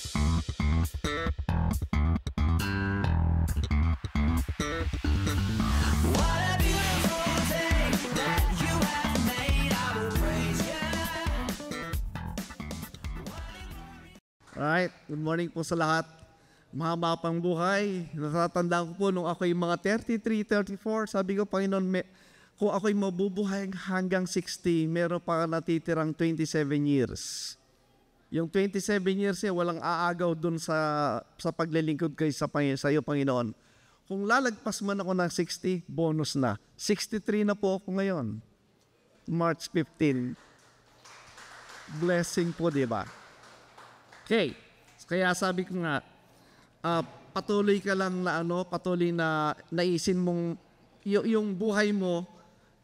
What a beautiful day that you have made. I will praise you. Alright, good morning po sa lahat. Mahaba pang buhay. Natatandaan ko po nung ako'y mga 33, 34, sabi ko, Panginoon, kung ako'y mabubuhay hanggang 60, meron pa natitirang 27 years. Yung 27 years walang aagaw dun sa paglilingkod kay sa iyo, Panginoon. Kung lalagpas man ako ng 60, bonus na. 63 na po ako ngayon. March 15. Blessing po, di ba? Okay. Kaya sabi ko nga, patuloy ka lang patuloy na naisin mong yung buhay mo,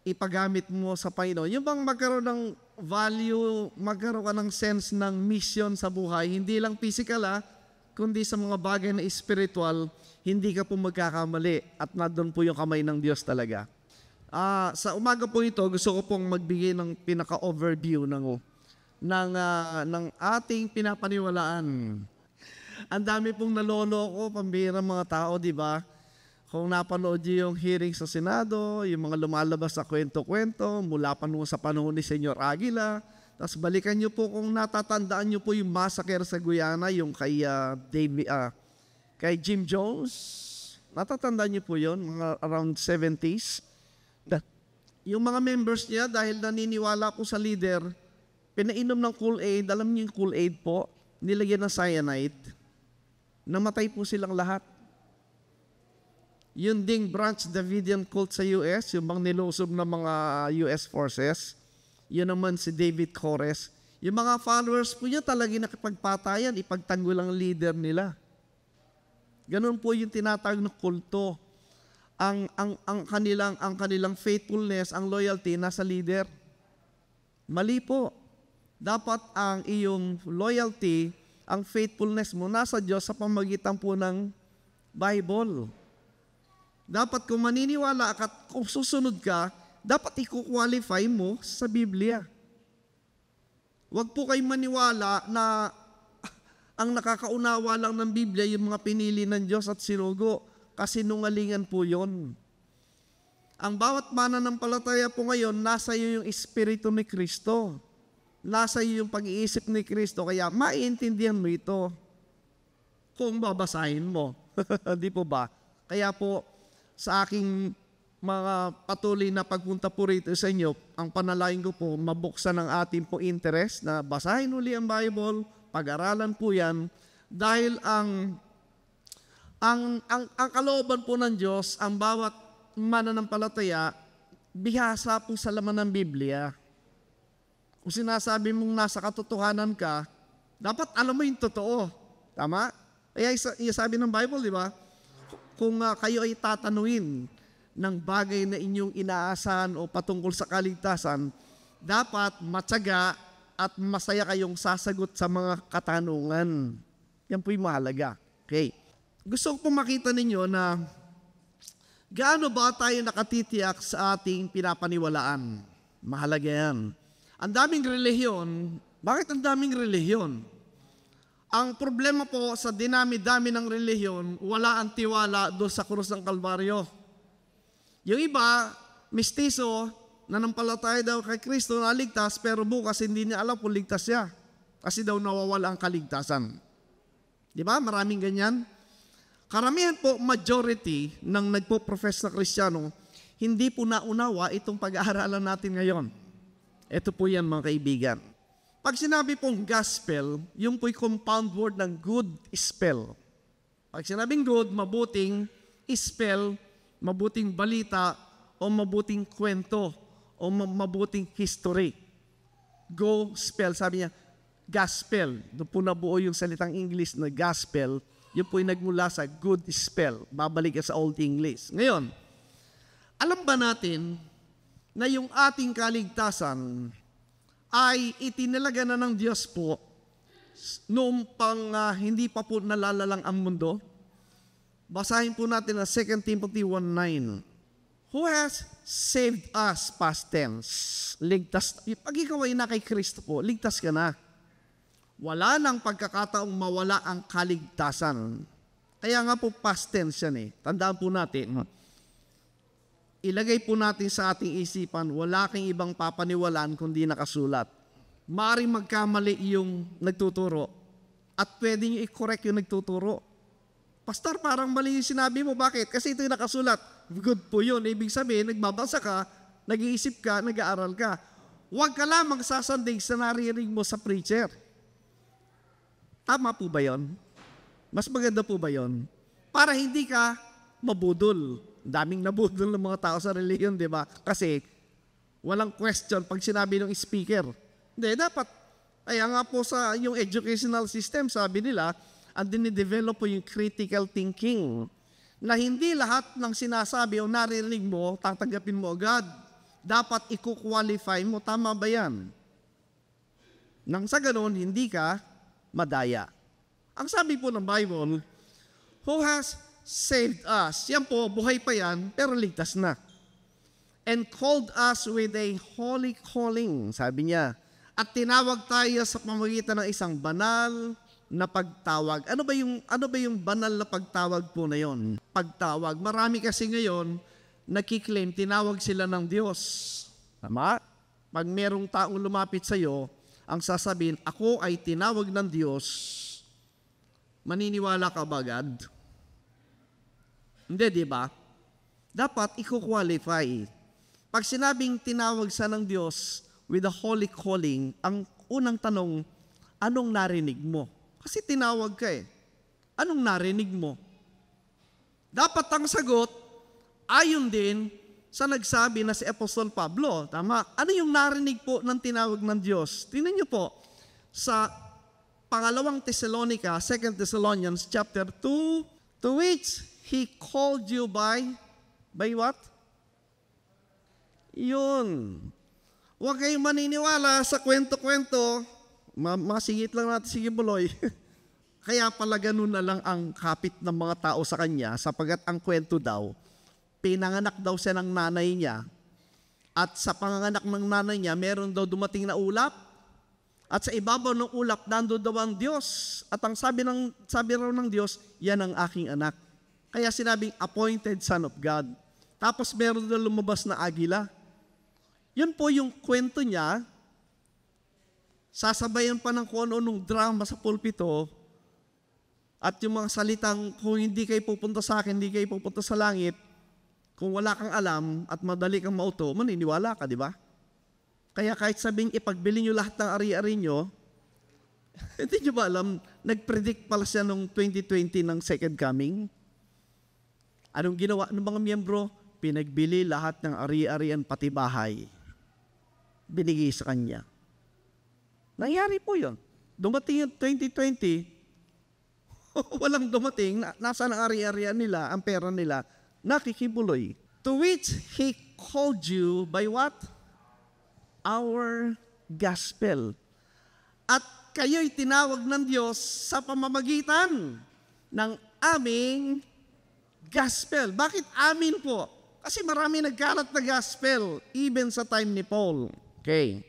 ipagamit mo sa Panginoon. Yung bang magkaroon ng value, magkaroon ka ng sense ng mission sa buhay, hindi lang physical kundi sa mga bagay na spiritual, hindi ka po magkakamali at nandun po yung kamay ng Diyos talaga. Sa umaga po ito, gusto ko pong magbigay ng pinaka-overview ng ating pinapaniwalaan. Ang dami pong naloloko, pambihirang mga tao, di ba? Kung napanood niyo yung hearing sa Senado, yung mga lumalabas sa kwento-kwento, mula pa noon sa panahon ni Senyor Aguila, tapos balikan niyo po kung natatandaan niyo po yung massacre sa Guyana, yung kay Jim Jones. Natatandaan niyo po yun, mga around 70s. Yung mga members niya, dahil naniniwala po sa leader, pinainom ng Kool-Aid, alam niyo yung Kool-Aid po, nilagyan ng cyanide. Namatay po silang lahat. Yun ding Branch Davidian cult sa US, yung bang nilusob ng mga US forces, yun naman si David Koresh. Yung mga followers po niya talagang nakipagpatayan, ipagtanggol ang leader nila. Ganun po yung tinatawag na kulto. Ang kanilang faithfulness, ang loyalty nasa leader. Mali po. Dapat ang iyong loyalty, ang faithfulness mo nasa Diyos sa pamagitan po ng Bible. Dapat kung maniniwala at kung susunod ka, dapat i-qualify mo sa Biblia. Huwag po kayo maniwala na ang nakakaunawa lang ng Biblia yung mga pinili ng Diyos at sinugo, kasi nungalingan po yon. Ang bawat mananampalataya po ngayon, nasa iyo yung Espiritu ni Kristo. Nasa iyo yung pag-iisip ni Kristo, kaya maiintindihan mo ito kung babasahin mo. Di po ba? Kaya po, sa aking mga patuloy na pagpunta po rito sa inyo, ang panalangin ko po, mabuksan ang ating po interest na basahin uli ang Bible, pag-aralan po yan, dahil ang kalooban po ng Diyos, ang bawat mananampalataya, bihasa po sa laman ng Biblia. Kung sinasabi mong nasa katotohanan ka, dapat alam mo yung totoo. Tama? Kaya sabi ng Bible, di ba? Kung kayo ay tatanungin ng bagay na inyong inaasahan o patungkol sa kaligtasan, dapat matyaga at masaya kayong sasagot sa mga katanungan. Yan po yung mahalaga. Okay. Gusto ko pong makita ninyo na gaano ba tayo nakatitiyak sa ating pinapaniwalaan. Mahalaga yan. Ang daming relihiyon. Bakit ang daming relihiyon? Ang problema po sa dinami-dami ng relihiyon, wala ang tiwala doon sa krus ng Kalbaryo. Yung iba, mistiso, nanampalataya daw kay Kristo na ligtas, pero bukas hindi niya alam kung ligtas siya. Kasi daw nawawala ang kaligtasan. Di ba? Maraming ganyan. Karamihan po, majority ng nagpo-profess na Kristiyano, hindi po naunawa itong pag-aaralan natin ngayon. Ito po yan, mga kaibigan. Pag sinabi pong gospel, yung po'y compound word ng good spell. Pag sinabing good, mabuting spell, mabuting balita, o mabuting kwento, o mabuting history. Go spell, sabi niya, gospel. Doon po nabuo yung salitang English na gospel, yun po'y nagmula sa good spell. Babalik ka sa Old English. Ngayon, alam ba natin na yung ating kaligtasan ay itinalaga na ng Diyos po noong hindi pa po nalalalang ang mundo? Basahin po natin ang 2 Timothy 1:9. Who has saved us, past tense? Ligtas. Pag ikaw ay na kay Kristo po, ligtas ka na. Wala nang pagkakataong mawala ang kaligtasan. Kaya nga po past tense yan eh. Tandaan po natin, ilagay po natin sa ating isipan, wala kang ibang papaniwalaan kundi nakasulat. Maaaring magkamali yung nagtuturo at pwede nyo i-correct yung nagtuturo. Pastor, parang mali yung sinabi mo. Bakit? Kasi ito yung nakasulat. Good po yun. Ibig sabihin, nagbabasa ka, nag-iisip ka, nag-aaral ka. Huwag ka lamang sasandig sa naririnig mo sa preacher. Tama po ba yun? Mas maganda po ba yun? Para hindi ka mabudol. Daming nabudol ng mga tao sa reliyon, di ba? Kasi walang question pag sinabi ng speaker. Hindi, dapat. Kaya nga po sa yung educational system, sabi nila, ang dinidevelop po yung critical thinking na hindi lahat ng sinasabi o naririnig mo, tatanggapin mo agad. Dapat i-qualify mo, tama ba yan? Nang sa ganun, hindi ka madaya. Ang sabi po ng Bible, who has saved us? Yan po, buhay pa yan, pero ligtas na. And called us with a holy calling, sabi niya. At tinawag tayo sa pamamagitan ng isang banal na pagtawag. Ano ba yung banal na pagtawag po na yon? Pagtawag. Marami kasi ngayon nakiklaim, tinawag sila ng Diyos. Tama? Pag merong taong lumapit sa iyo, ang sasabihin, ako ay tinawag ng Diyos, maniniwala ka ba agad? Hindi, di ba? Dapat i-qualify. Pag sinabing tinawag sa ng Diyos with a holy calling, ang unang tanong, anong narinig mo? Kasi tinawag ka eh. Anong narinig mo? Dapat ang sagot, ayon din sa nagsabi na si Apostol Pablo. Tama? Ano yung narinig po ng tinawag ng Diyos? Tingnan niyo po, sa pangalawang Thessalonica, 2 Thessalonians chapter 2, to which He called you by what? Yun. Huwag kayong maniniwala sa kwento-kwento. Masigit lang natin si Buloy. Kaya pala ganun na lang ang kapit ng mga tao sa kanya sapagkat ang kwento daw, pinanganak daw siya ng nanay niya at sa panganganak ng nanay niya, meron daw dumating na ulap. At sa ibabaw ng ulap, nandoon daw ang Diyos. At ang sabi raw ng Diyos, yan ang aking anak. Kaya sinabing, appointed son of God. Tapos meron daw lumabas na agila. Yun po yung kwento niya. Sasabayan pa ng kung ano-anong drama sa pulpito. At yung mga salitang, kung hindi kayo pupunta sa akin, hindi kayo pupunta sa langit, kung wala kang alam at madali kang mauto, maniniwala ka, di ba? Kaya kahit sabing ipagbili nyo lahat ng ari-ari nyo, hindi nyo ba alam, nag-predict pala siya noong 2020 ng second coming? Anong ginawa ng mga miyembro? Pinagbili lahat ng ari-arian pati bahay. Binigay sa kanya. Nangyari po yun. Dumating yung 2020, walang dumating, nasa ang ari-arian nila, ang pera nila, nakikibuloy. To which He called you by what? Our gospel. At kayo'y tinawag ng Diyos sa pamamagitan ng aming gospel. Bakit amin po? Kasi marami nagkalat na gospel, even sa time ni Paul. Okay.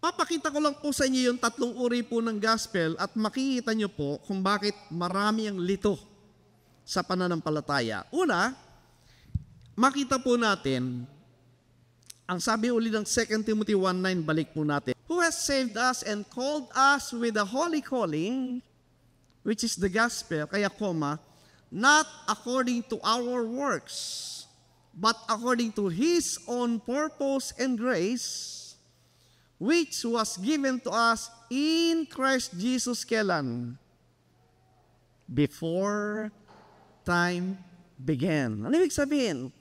Papakita ko lang po sa inyo yung tatlong uri po ng gospel at makikita nyo po kung bakit marami ang lito sa pananampalataya. Una, makita po natin, ang sabi uli ng 2 Timothy 1:9, balik po natin. Who has saved us and called us with a holy calling, which is the gospel, kaya not according to our works, but according to His own purpose and grace, which was given to us in Christ Jesus kailan? Before time began. Ano ibig sabihin?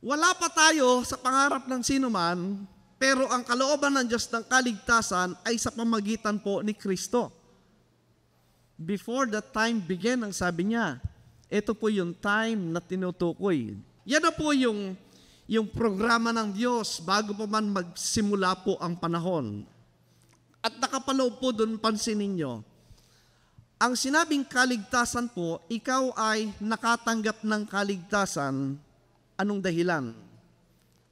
Wala pa tayo sa pangarap ng sinuman, pero ang kalooban ng Diyos ng kaligtasan ay sa pamagitan po ni Kristo. Before the time began, ang sabi niya, ito po yung time na tinutukoy. Yan na po yung programa ng Diyos bago pa man magsimula po ang panahon. At nakapaloob po doon, pansinin nyo, ang sinabing kaligtasan po, ikaw ay nakatanggap ng kaligtasan. Anong dahilan?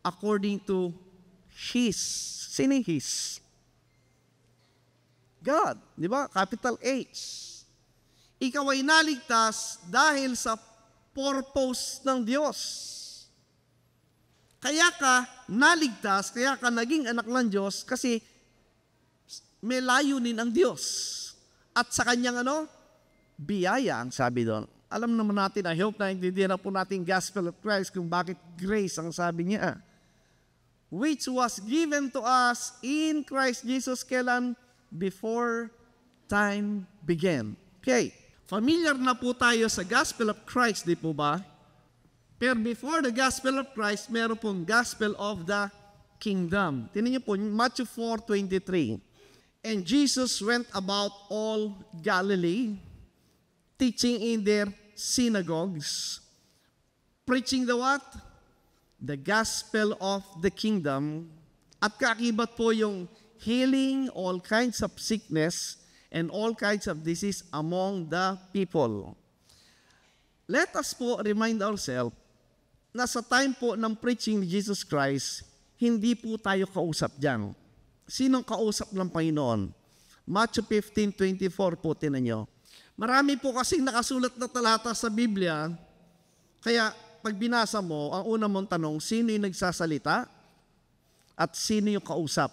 According to His. Sino His? God. Di ba? Capital H. Ikaw ay naligtas dahil sa purpose ng Diyos. Kaya ka naligtas, kaya ka naging anak ng Diyos kasi may layunin ang Diyos. At sa kanyang biyaya ang sabi doon. Alam naman natin, I hope na intindihan na po natin Gospel of Christ kung bakit grace ang sabi niya. Which was given to us in Christ Jesus kailan? Before time began. Okay, familiar na po tayo sa Gospel of Christ, di po ba? Pero before the Gospel of Christ, meron pong Gospel of the Kingdom. Tingnan niyo po, Matthew 4:23. And Jesus went about all Galilee, teaching in their synagogues, preaching the what? The gospel of the kingdom. At kaakibat po yung healing all kinds of sickness and all kinds of disease among the people. Let us po remind ourselves na sa time po ng preaching ni Jesus Christ, hindi po tayo kausap dyan. Sinong kausap ng Panginoon? Matthew 15:24 po, tinan nyo. Marami po kasing nakasulat na talata sa Biblia, kaya pag binasa mo, ang una mong tanong, sino yung nagsasalita at sino yung kausap?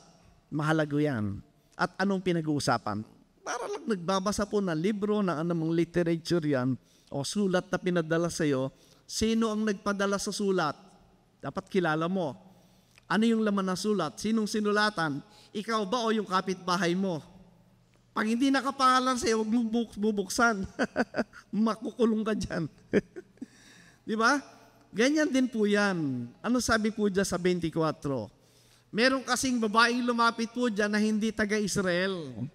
Mahalago yan. At anong pinag-uusapan? Para lang nagbabasa po ng libro, ng anumang literature yan, o sulat na pinadala sa'yo, sino ang nagpadala sa sulat? Dapat kilala mo. Ano yung laman ng sulat? Sinong sinulatan? Ikaw ba o yung kapitbahay mo? Pag hindi nakapangalan sa'yo, huwag mo bubuksan. Makukulong ka dyan. Di ba? Ganyan din po yan. Ano sabi po dyan sa 24? Meron kasing babaeng lumapit po dyan na hindi taga-Israel.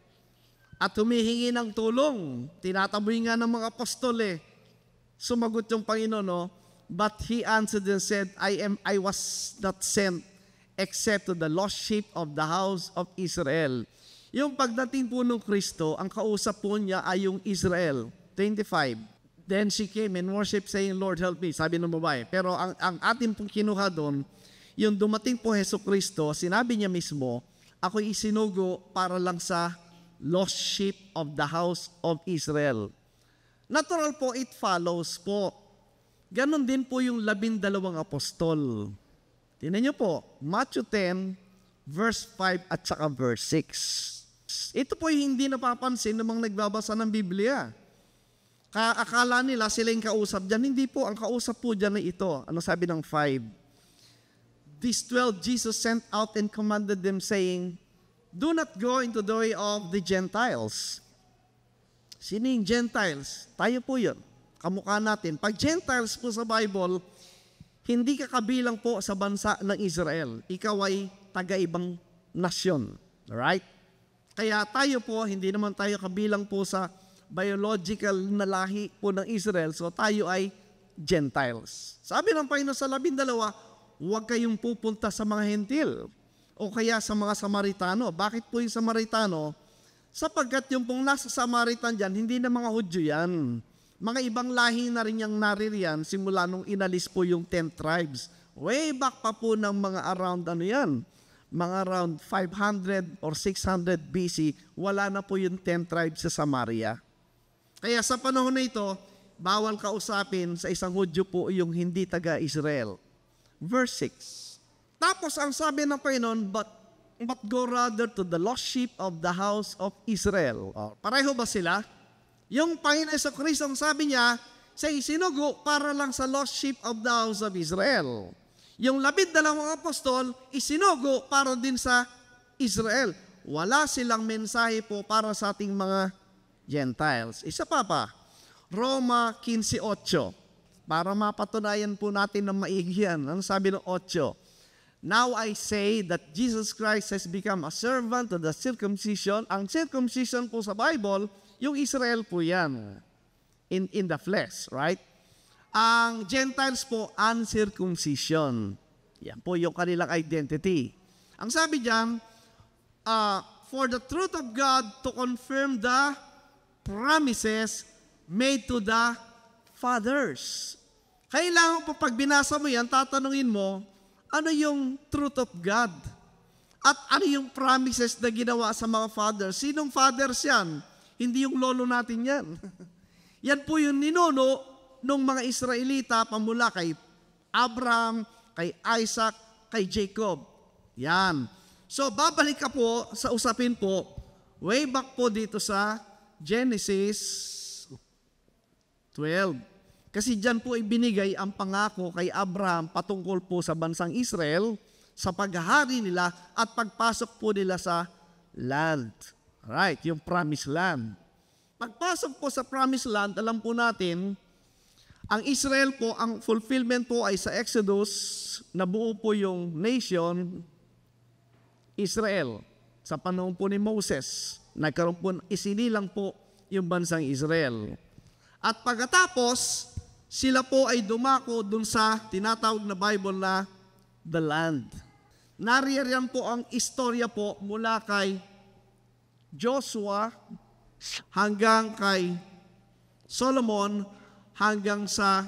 At humihingi ng tulong. Tinataboy nga ng mga apostol Sumagot yung Panginoon, no? But he answered and said, I was not sent except to the lost sheep of the house of Israel. Yung pagdating po ng Kristo, ang kausap po niya ay yung Israel. 25. Then she came and worshiped saying, Lord, help me. Sabi ng babae. Pero ang atin pong kinuha doon, yung dumating po Hesus Kristo, sinabi niya mismo, ako'y isinugo para lang sa lost sheep of the house of Israel. Natural po, it follows po. Ganon din po yung 12 apostol. Tingnan niyo po, Matthew 10, verse 5 at saka verse 6. Ito po yung hindi napapansin ng mga nagbabasa ng Biblia. Akala nila sila yung kausap dyan. Hindi po, ang kausap po dyan ay ito. Ano sabi ng 5? These 12 Jesus sent out and commanded them saying, do not go into the way of the Gentiles. Sino yung Gentiles? Tayo po yun. Kamukha natin. Pag Gentiles po sa Bible, hindi ka kabilang po sa bansa ng Israel. Ikaw ay taga-ibang nasyon. Alright? Kaya tayo po, hindi naman tayo kabilang po sa biological na lahi po ng Israel, so tayo ay Gentiles. Sabi ng Panginoon sa 12, huwag kayong pupunta sa mga Hentil o kaya sa mga Samaritano. Bakit po yung Samaritano? Sapagkat yung pong nasa Samaritan dyan, hindi na mga Hudyo yan. Mga ibang lahi na rin yung naririyan simula nung inalis po yung 10 tribes. Way back pa po ng mga around mga around 500 or 600 BC, wala na po yung 10 tribes sa Samaria. Kaya sa panahon na ito, bawal kausapin sa isang Hudyo po yung hindi taga-Israel. Verse 6. Tapos ang sabi ng Panginoon, but go rather to the lost sheep of the house of Israel. Pareho ba sila? Yung Panginoon sa Kristo, ang sabi niya, sa isinugo para lang sa lost sheep of the house of Israel. Yung 12 apostol, isinugo para din sa Israel. Wala silang mensahe po para sa ating mga Gentiles. Isa pa, Roma 15:8. Para mapatunayan po natin ng maigi yan. Ano sabi ng 8? Now I say that Jesus Christ has become a servant to the circumcision. Ang circumcision po sa Bible, yung Israel po yan. In the flesh, right? Ang Gentiles po, uncircumcision. Yan po yung kanilang identity. Ang sabi diyan, for the truth of God to confirm the promises made to the fathers. Kailangan po pag binasa mo yan, tatanungin mo, ano yung truth of God? At ano yung promises na ginawa sa mga fathers? Sinong fathers yan? Hindi yung lolo natin yan. Yan po yung ninuno ng mga Israelita pamula kay Abraham, kay Isaac, kay Jacob. Yan. So, babalik ka po sa usapin po, way back po dito sa Genesis 12. Kasi dyan po ibinigay ang pangako kay Abraham patungkol po sa bansang Israel, sa paghahari nila at pagpasok po nila sa land. Right, yung promised land. Pagpasok po sa promised land, alam po natin, ang Israel po, ang fulfillment po ay sa Exodus, nabuo po yung nation, Israel. Sa panahon po ni Moses, nagkaroon po, isinilang po yung bansang Israel. At pagkatapos, sila po ay dumako dun sa tinatawag na Bible na the land. Nariyan po ang istorya po mula kay Joshua hanggang kay Solomon hanggang sa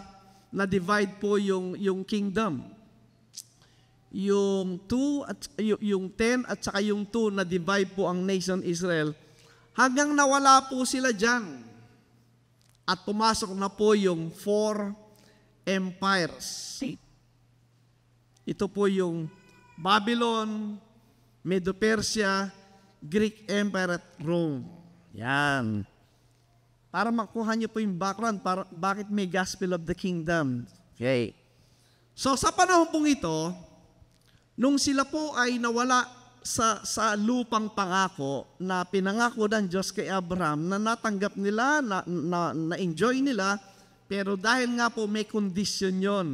na-divide po yung kingdom. Yung 10 at saka yung 2 na-divide po ang nation Israel hanggang nawala po sila dyan. At pumasok na po yung 4 empires. Ito po yung Babylon, Medo-Persia, Greek Empire at Rome. Yan. Para makuha niyo po yung background, bakit may Gospel of the Kingdom. Okay. So sa panahon pong ito, nung sila po ay nawala sa lupang pangako na pinangako ng Diyos kay Abraham, na natanggap nila, na-enjoy nila, pero dahil nga po may condition yon.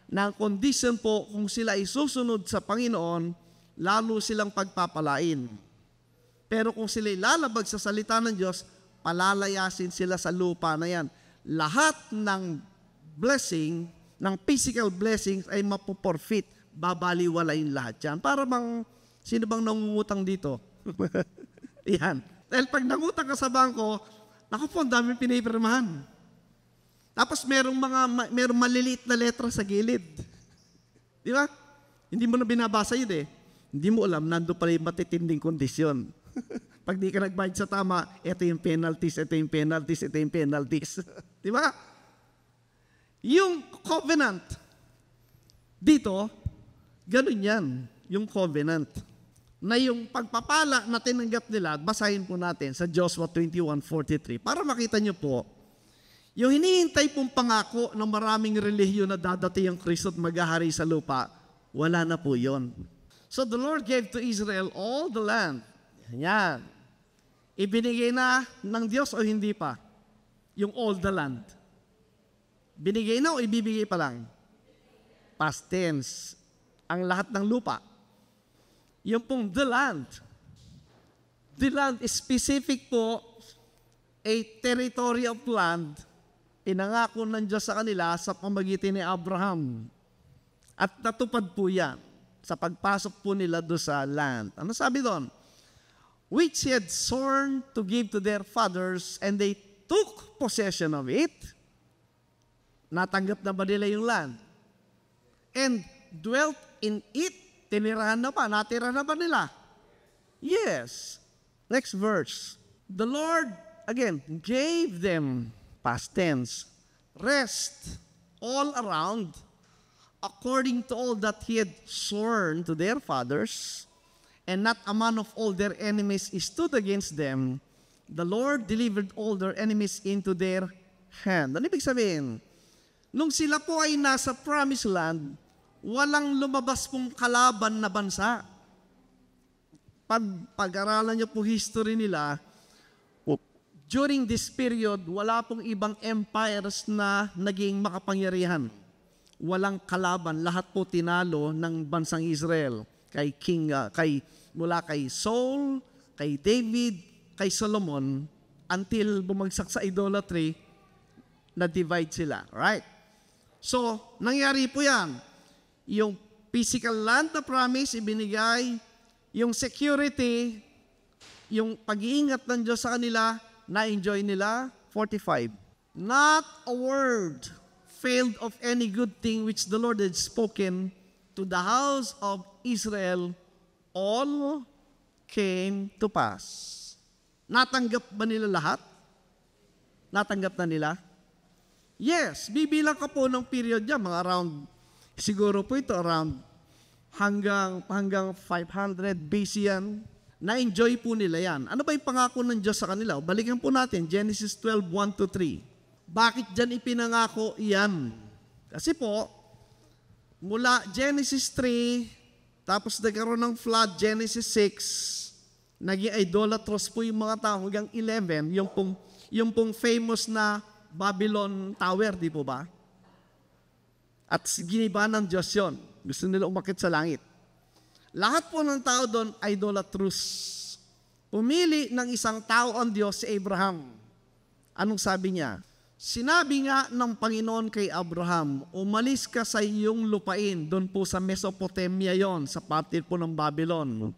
Na condition po, kung sila ay susunod sa Panginoon, lalo silang pagpapalain. Pero kung sila lalabag sa salita ng Diyos, palalayasin sila sa lupa na yan. Lahat ng blessing, ng physical blessings ay mapoporfit, babaliwalain lahat yan. Para bang, sino bang nangungutang dito? Yan. Dahil pag nangutang ka sa bangko, naku po, ang daming pinipirmahan. Tapos merong maliliit na letra sa gilid. Di ba? Hindi mo na binabasa yun eh. Hindi mo alam, nando pala yung matitinding kondisyon. Pag di ka nagbayad sa tama, ito yung penalties, ito yung penalties, ito yung penalties. Di ba? Yung covenant, dito, ganun yan, yung covenant. Na yung pagpapala na tinanggap nila, basahin po natin sa Joshua 21:43 para makita nyo po, yung hinihintay pong pangako ng maraming relihiyon na dadating ang Kristo at maghahari sa lupa, wala na po yon. So the Lord gave to Israel all the land. Yan. Ibinigay na ng Diyos o hindi pa? Yung all the land. Binigay na o ibibigay pa lang? Past tense. Ang lahat ng lupa. Yung pong the land. The land is specific po, a territory of land, pinangako ng Diyos sa kanila sa pamagitan ni Abraham. At natupad po yan sa pagpasok po nila doon sa land. Ano sabi doon? Which he had sworn to give to their fathers, and they took possession of it. Natanggap na ba nila yung land? And dwelt in it. Tinirahan na ba? Natira na ba nila? Yes. Next verse. The Lord, again, gave them, past tense, rest all around, according to all that he had sworn to their fathers, and not a man of all their enemies stood against them. The Lord delivered all their enemies into their hand. Ano ibig sabihin? Nung sila po ay nasa promised land, walang lumabas pong kalaban na bansa. Pag-aralan niyo po history nila, during this period, wala pong ibang empires na naging makapangyarihan. Walang kalaban, lahat po tinalo ng bansang Israel. Mula kay Saul, kay David, kay Solomon, until bumagsak sa idolatry, na-divide sila. Right? So, nangyari po yan. Yung physical land na promise, ibinigay. Yung security, yung pag-iingat ng Diyos sa kanila, na-enjoy nila. 45. Not a word failed of any good thing which the Lord had spoken to the house of Israel all came to pass. Natanggap ba nila lahat? Natanggap na nila? Yes, bibilang ka po ng period niya, mga around, siguro po ito around hanggang 500 BC yan. Na-enjoy po nila yan. Ano ba yung pangako ng Diyos sa kanila? Balikan po natin, Genesis 12, 1-3. Bakit dyan ipinangako yan? Kasi po, mula Genesis 3, tapos nagkaroon ng flood, Genesis 6, naging idolatrous po yung mga tao hanggang 11, yung pong famous na Babylon Tower, di po ba? At giniba ng Diyos yun. Gusto nila umakit sa langit. Lahat po ng tao doon, idolatrous. Pumili ng isang tao ang Diyos, si Abraham. Anong sabi niya? Sinabi nga ng Panginoon kay Abraham, umalis ka sa iyong lupain, doon po sa Mesopotamia yon, sa parte po ng Babylon.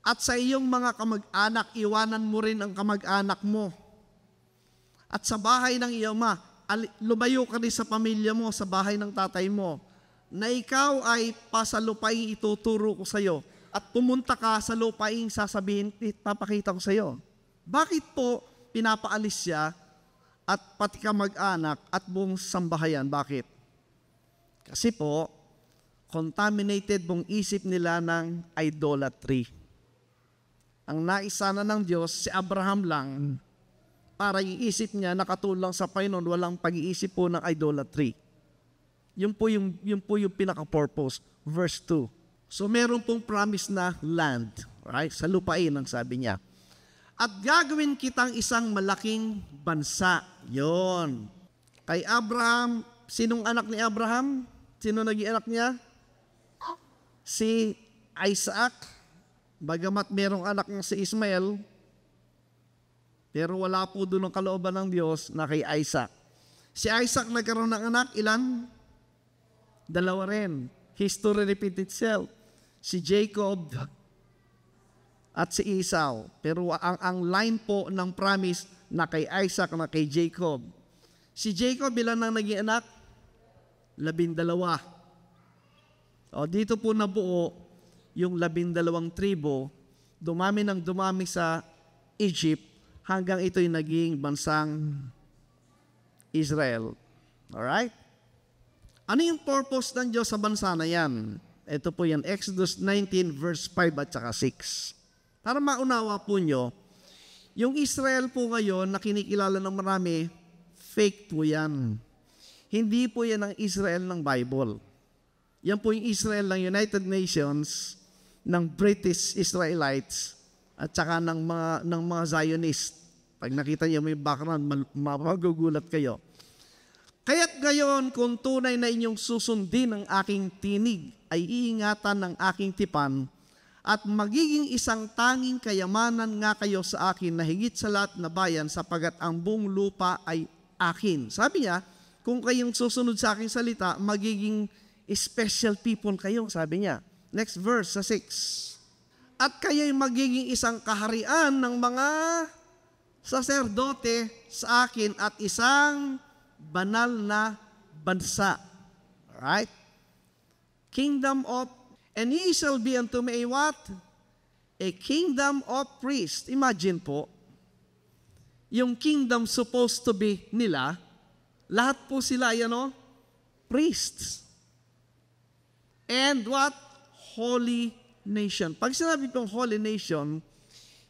At sa iyong mga kamag-anak, iwanan mo rin ang kamag-anak mo. At sa bahay ng iyong lumayo ka rin sa pamilya mo, sa bahay ng tatay mo, na ikaw ay sa lupain ituturo ko sa iyo. At pumunta ka sa lupain, sasabihin, papakita ko sa iyo. Bakit po pinapaalis siya at pati kamag-anak at buong sambahayan? Bakit? Kasi po, contaminated buong isip nila ng idolatry. Ang naisana ng Diyos, si Abraham lang, para yung isip niya nakatulang sa Panginoon, walang pag-iisip po ng idolatry. Yun po yung pinaka-purpose. Verse 2. So meron pong promise na land, right? Sa lupain ang sabi niya. At gagawin kitang isang malaking bansa. Yon. Kay Abraham, sinong anak ni Abraham? Sino naging anak niya? Si Isaac. Bagamat merong anak niya si Ismael, pero wala po doon ang kalooban ng Diyos na kay Isaac. Si Isaac nagkaroon ng anak, ilan? Dalawa rin. History repeat itself. Si Jacob at si Esau. Pero ang line po ng promise na kay Isaac na kay Jacob. Si Jacob, ilan ang naging anak? 12. O, dito po nabuo yung 12 tribo. Dumami ng dumami sa Egypt hanggang ito'y naging bansang Israel. Alright? Ano yung purpose ng Diyos sa bansa na yan? Ito po yan, Exodus 19 verse 5 at saka 6. Para maunawa po nyo, yung Israel po ngayon na kinikilala ng marami, fake po yan. Hindi po yan ang Israel ng Bible. Yan po yung Israel ng United Nations, ng British Israelites, at saka ng mga Zionist. Pag nakita niyo may background, magugulat kayo. Kaya't ngayon, kung tunay na inyong susundin ang aking tinig, ay iingatan ng aking tipan, at magiging isang tanging kayamanan nga kayo sa akin na higit sa lahat na bayan, sapagat ang buong lupa ay akin. Sabi niya, kung kayong susunod sa aking salita, magiging special people kayo, sabi niya. Next verse, sa 6. At kayo'y magiging isang kaharian ng mga saserdote sa akin at isang banal na bansa. Alright? Kingdom of, and ye shall be unto me a what? A kingdom of priests. Imagine po, yung kingdom supposed to be nila, lahat po sila, priests. And what? Holy nation. Pag sinabi pong holy nation,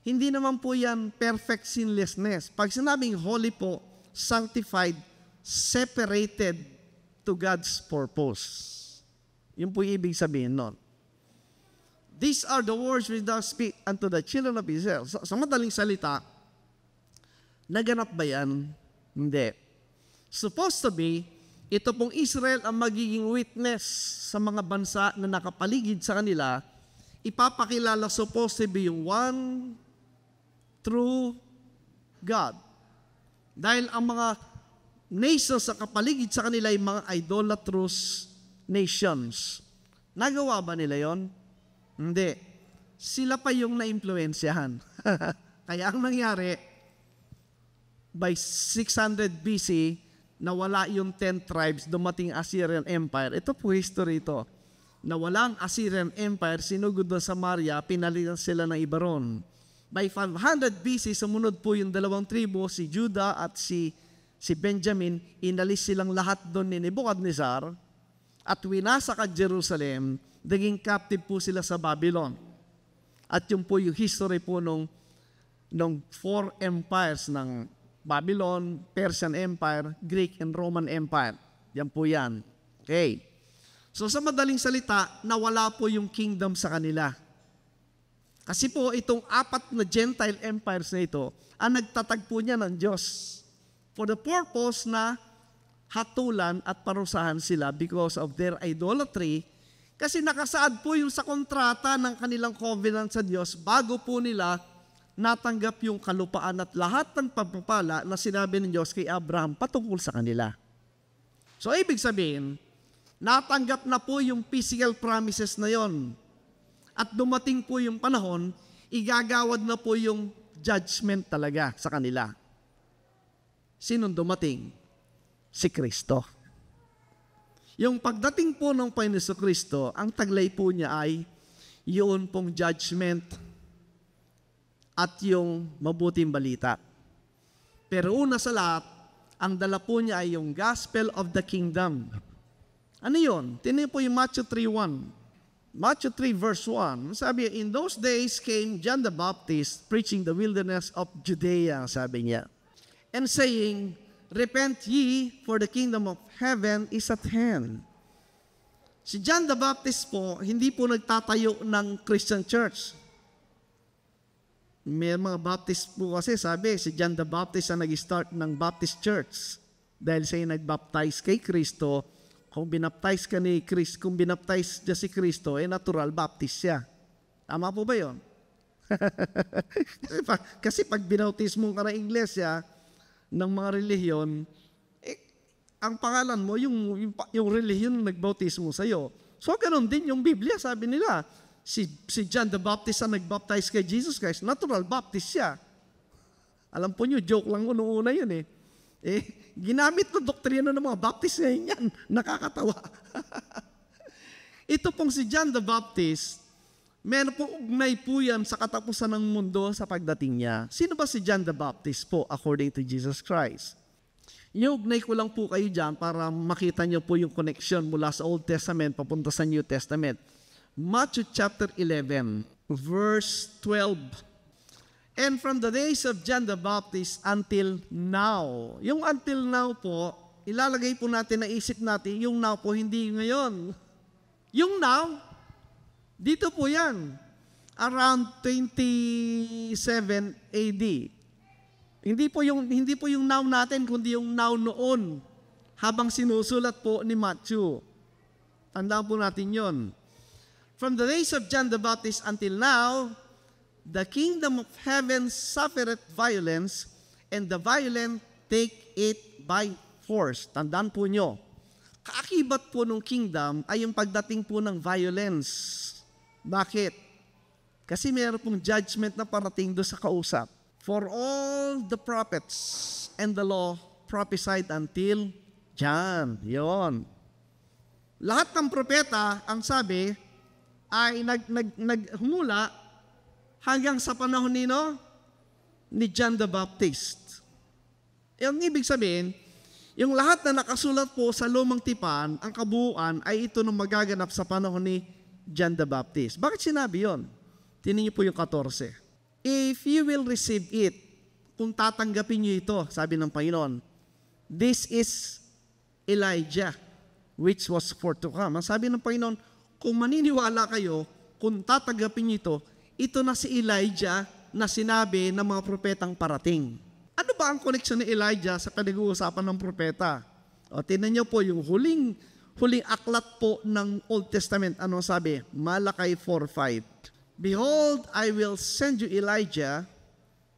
hindi naman po yan perfect sinlessness. Pag sinabing holy po, sanctified, separated to God's purpose. Yun po yung ibig sabihin nun. These are the words which thou speak unto the children of Israel. Sa madaling salita, naganap ba yan? Hindi. Supposed to be, ito pong Israel ang magiging witness sa mga bansa na nakapaligid sa kanila, ipapakilala supposed to be yung one true God. Dahil ang mga nations sa kapaligid sa kanila ay mga idolatrous nations. Nagawa ba nila yon? Hindi. Sila pa yung na-impluensyahan. Kaya ang nangyari, by 600 BC, nawala yung 10 tribes, dumating Assyrian Empire. Ito po history ito. na walang Assyrian Empire, sinugod na Samaria, pinalitan sila ng iba ron. By 500 BC, sumunod po yung dalawang tribo, si Judah at si Benjamin, inalis silang lahat doon ni Nebuchadnezzar at winasak at Jerusalem, naging captive po sila sa Babylon. At yun po yung history po nung four empires ng Babylon, Persian Empire, Greek and Roman Empire. Yan po yan. Okay. So sa madaling salita, nawala po yung kingdom sa kanila. Kasi po itong apat na Gentile empires na ito, ang nagtatagpo niya ng Diyos for the purpose na hatulan at parusahan sila because of their idolatry. Kasi nakasaad po yung sa kontrata ng kanilang covenant sa Diyos bago po nila natanggap yung kalupaan at lahat ng pagpapala na sinabi ng Diyos kay Abraham patungkol sa kanila. So ibig sabihin, natanggap na po yung physical promises na yon. At dumating po yung panahon, igagawad na po yung judgment talaga sa kanila. Sinong dumating? Si Kristo. Yung pagdating po ng Panginoon Kristo, ang taglay po niya ay yun pong judgment at yung mabuting balita. Pero una sa lahat, ang dala po niya ay yung gospel of the kingdom. Ano yun? Tingnan po yung Matthew 3:1. Matthew 3 verse 1. Sabi, in those days came John the Baptist preaching the wilderness of Judea, sabi niya. And saying, repent ye, for the kingdom of heaven is at hand. Si John the Baptist po, hindi po nagtatayo ng Christian church. May mga Baptist po kasi sabi, si John the Baptist ang nag-start ng Baptist church. Dahil siya nag-baptize kay Kristo. Kung binaptize ka ni Kristo, kung binaptize niya si Kristo, natural baptist siya. Tama po ba yun? Kasi pag binautismo ka ng iglesia, ng mga relihiyon, ang pangalan mo, yung relihiyon na nagbautismo sa'yo. So, ganun din yung Biblia, sabi nila. Si John the Baptist ang nagbaptize kay Jesus Christ, natural baptist siya. Alam po nyo, joke lang noong una yun eh. Ginamit ng doktrina ng mga Baptist ngayon yan. Nakakatawa. Ito pong si John the Baptist, meron po ugnay po yan sa katapusan ng mundo sa pagdating niya. Sino ba si John the Baptist po according to Jesus Christ? Iugnay ko lang po kayo dyan para makita niyo po yung connection mula sa Old Testament papunta sa New Testament. Matthew chapter 11, verse 12. And from the days of John the Baptist until now. Yung until now po, ilalagay po natin na isip natin, yung now po, hindi ngayon. Yung now, dito po yan. Around 27 AD. Hindi po yung now natin, kundi yung now noon. Habang sinusulat po ni Matthew. Tandaan po natin yon. From the days of John the Baptist until now, the kingdom of heaven suffereth violence, and the violent take it by force. Tandaan po nyo, kaakibat po ng kingdom ay yung pagdating po ng violence. Bakit? Kasi mayroon pong judgment na parating doon sa kausap. For all the prophets and the law prophesied until John. Yon. Lahat ng propeta, ang sabi, ay naghumula hanggang sa panahon ni John the Baptist. Yung ibig sabihin, yung lahat na nakasulat po sa Lumang Tipan, ang kabuuan ay ito nung magaganap sa panahon ni John the Baptist. Bakit sinabi yon? Tingnan niyo po yung 14. If you will receive it, kung tatanggapin niyo ito, sabi ng Panginoon, this is Elijah, which was for to come. Ang sabi ng Panginoon, kung maniniwala kayo, kung tatanggapin niyo ito na si Elijah na sinabi ng mga propetang parating. Ano ba ang koneksyon ni Elijah sa pinag-uusapan ng propeta? O, tingnan niyo po yung huling aklat po ng Old Testament. Ano sabi? Malachi 4:5. Behold, I will send you Elijah,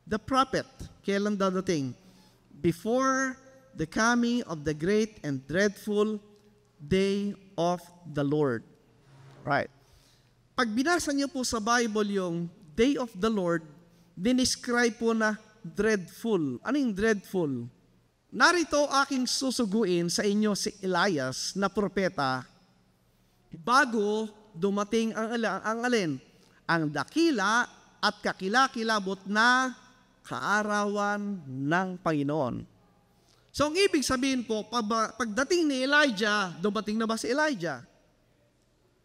the prophet. Kailan dadating? Before the coming of the great and dreadful day of the Lord. Right. Pag binasa niyo po sa Bible yung day of the Lord, dinescribe po na dreadful. Ano yung dreadful? Narito aking susuguin sa inyo si Elias na propeta bago dumating ang alin? Ang dakila at kakilakilabot na kaarawan ng Panginoon. So ang ibig sabihin po, pagdating ni Elijah, dumating na ba si Elijah?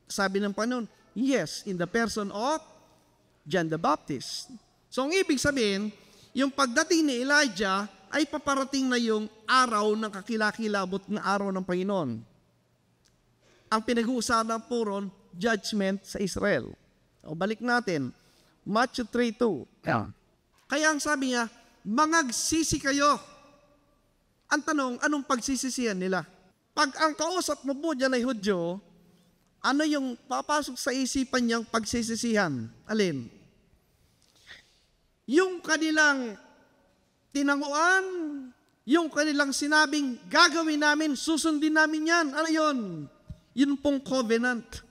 Sabi ng Panginoon, yes, in the person of John the Baptist. So ang ibig sabihin, yung pagdating ni Elijah ay paparating na yung araw ng kakilakilabot na araw ng Panginoon. Ang pinag-uusapan po ron, judgment sa Israel. O balik natin, Matthew 3:2. Kaya ang sabi niya, mangagsisi kayo. Ang tanong, anong pagsisisihan nila? Pag ang kausap mo po dyan ay Hudyo, ano yung papasok sa isipan niyang pagsisisihan? Alin? Yung kanilang tinanguan, yung kanilang sinabing, gagawin namin, susundin namin yan. Ano yun? Yun pong covenant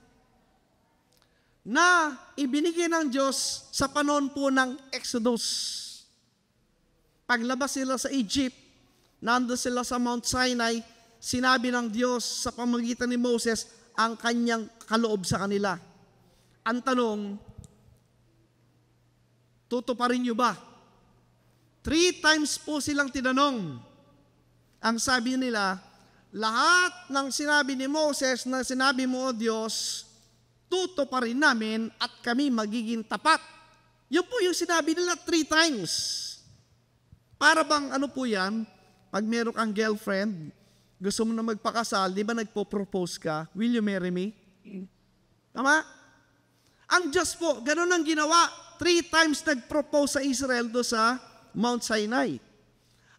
na ibinigay ng Diyos sa panahon po ng Exodus. Paglabas sila sa Egypt, nando sila sa Mount Sinai, sinabi ng Diyos sa pamamagitan ni Moses ang kanyang kaloob sa kanila. Ang tanong, tutuparin niyo ba? 3 times po silang tinanong. Ang sabi nila, lahat ng sinabi ni Moses na sinabi mo, O Diyos, tutuparin namin at kami magiging tapat. Yun po yung sinabi nila 3 times. Para bang ano po yan? Pag meron kang girlfriend, gusto mo na magpakasal, di ba nagpo-propose ka, will you marry me? Tama? Ang Diyos po, ganun ang ginawa. 3 times nag-propose sa Israel do sa Mount Sinai.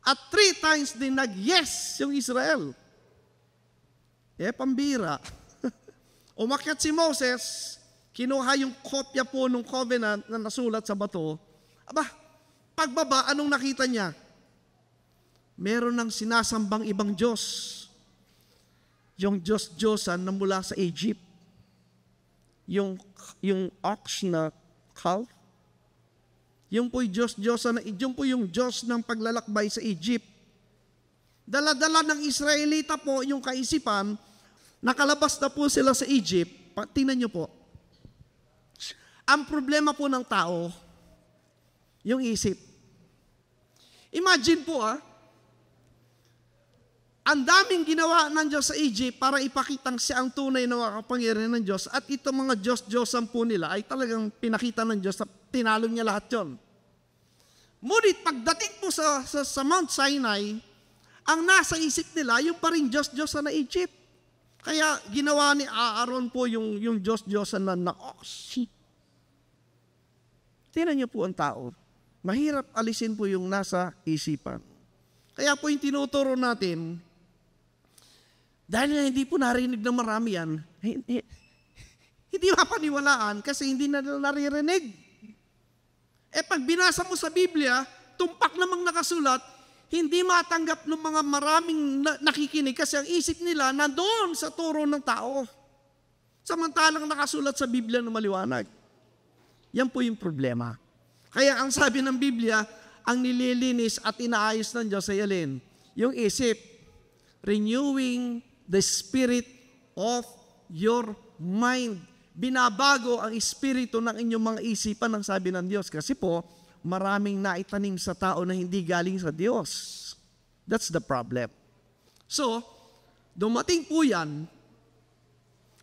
At 3 times din nag-yes yung Israel. Pambira. Umakyat si Moses, kinuha yung kopya po ng covenant na nasulat sa bato. Aba, pagbaba, anong nakita niya? Meron ng sinasambang ibang Diyos. Yung Diyos-Diyosan na mula sa Egypt. Yung ox na calf. Yung po yung Diyos-Diyosan, yung po yung Diyos ng paglalakbay sa Egypt. Dala-dala ng Israelita po yung kaisipan, nakalabas na po sila sa Egypt. Tingnan nyo po. Ang problema po ng tao, yung isip. Imagine po ang daming ginawa ng Diyos sa Egypt para ipakitang siya ang tunay na makapangyarihan ng Diyos at itong mga Diyos-Diyosan po nila ay talagang pinakita ng Diyos at tinalo niya lahat yon. Ngunit pagdating po sa Mount Sinai, ang nasa isip nila yung pa rin Diyos-Diyosan na Egypt. Kaya ginawa ni Aaron po yung Diyos-Diyosan na ox. Tingnan niyo po ang tao. Mahirap alisin po yung nasa isipan. Kaya po yung tinuturo natin, dahil hindi po narinig ng marami yan, hindi mapaniwalaan kasi hindi na naririnig. Pag binasa mo sa Biblia, tumpak namang nakasulat, hindi matanggap ng mga maraming nakikinig kasi ang isip nila nandoon sa turo ng tao. Samantalang nakasulat sa Biblia na maliwanag. Yan po yung problema. Kaya ang sabi ng Biblia, ang nililinis at inaayos ng Diyos ay alin? Yung isip. Renewing the spirit of your mind. Binabago ang espiritu ng inyong mga isipan ng sabi ng Diyos. Kasi po, maraming naitanim sa tao na hindi galing sa Diyos. That's the problem. So, dumating po yan,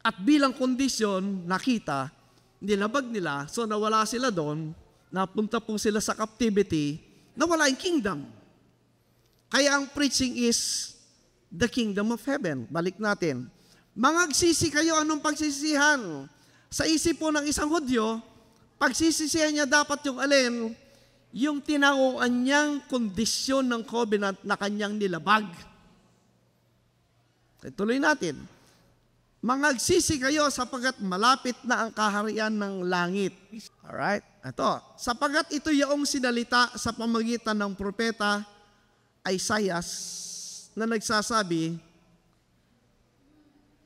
at bilang kondisyon, nakita, nilabag nila, so nawala sila doon, napunta po sila sa captivity, nawala yung kingdom. Kaya ang preaching is the kingdom of heaven. Balik natin. Mangagsisi kayo, anong pagsisisihan? Sa isip po ng isang Hudyo, pagsisisihan niya dapat yung alin, yung tinanguan niyang kondisyon ng covenant na kanyang nilabag. Tuloy natin. Mangagsisi kayo sapagat malapit na ang kaharian ng langit. Alright? Ito. Sapagat ito yung sinalita sa pamagitan ng propeta Isaiah na nagsasabi,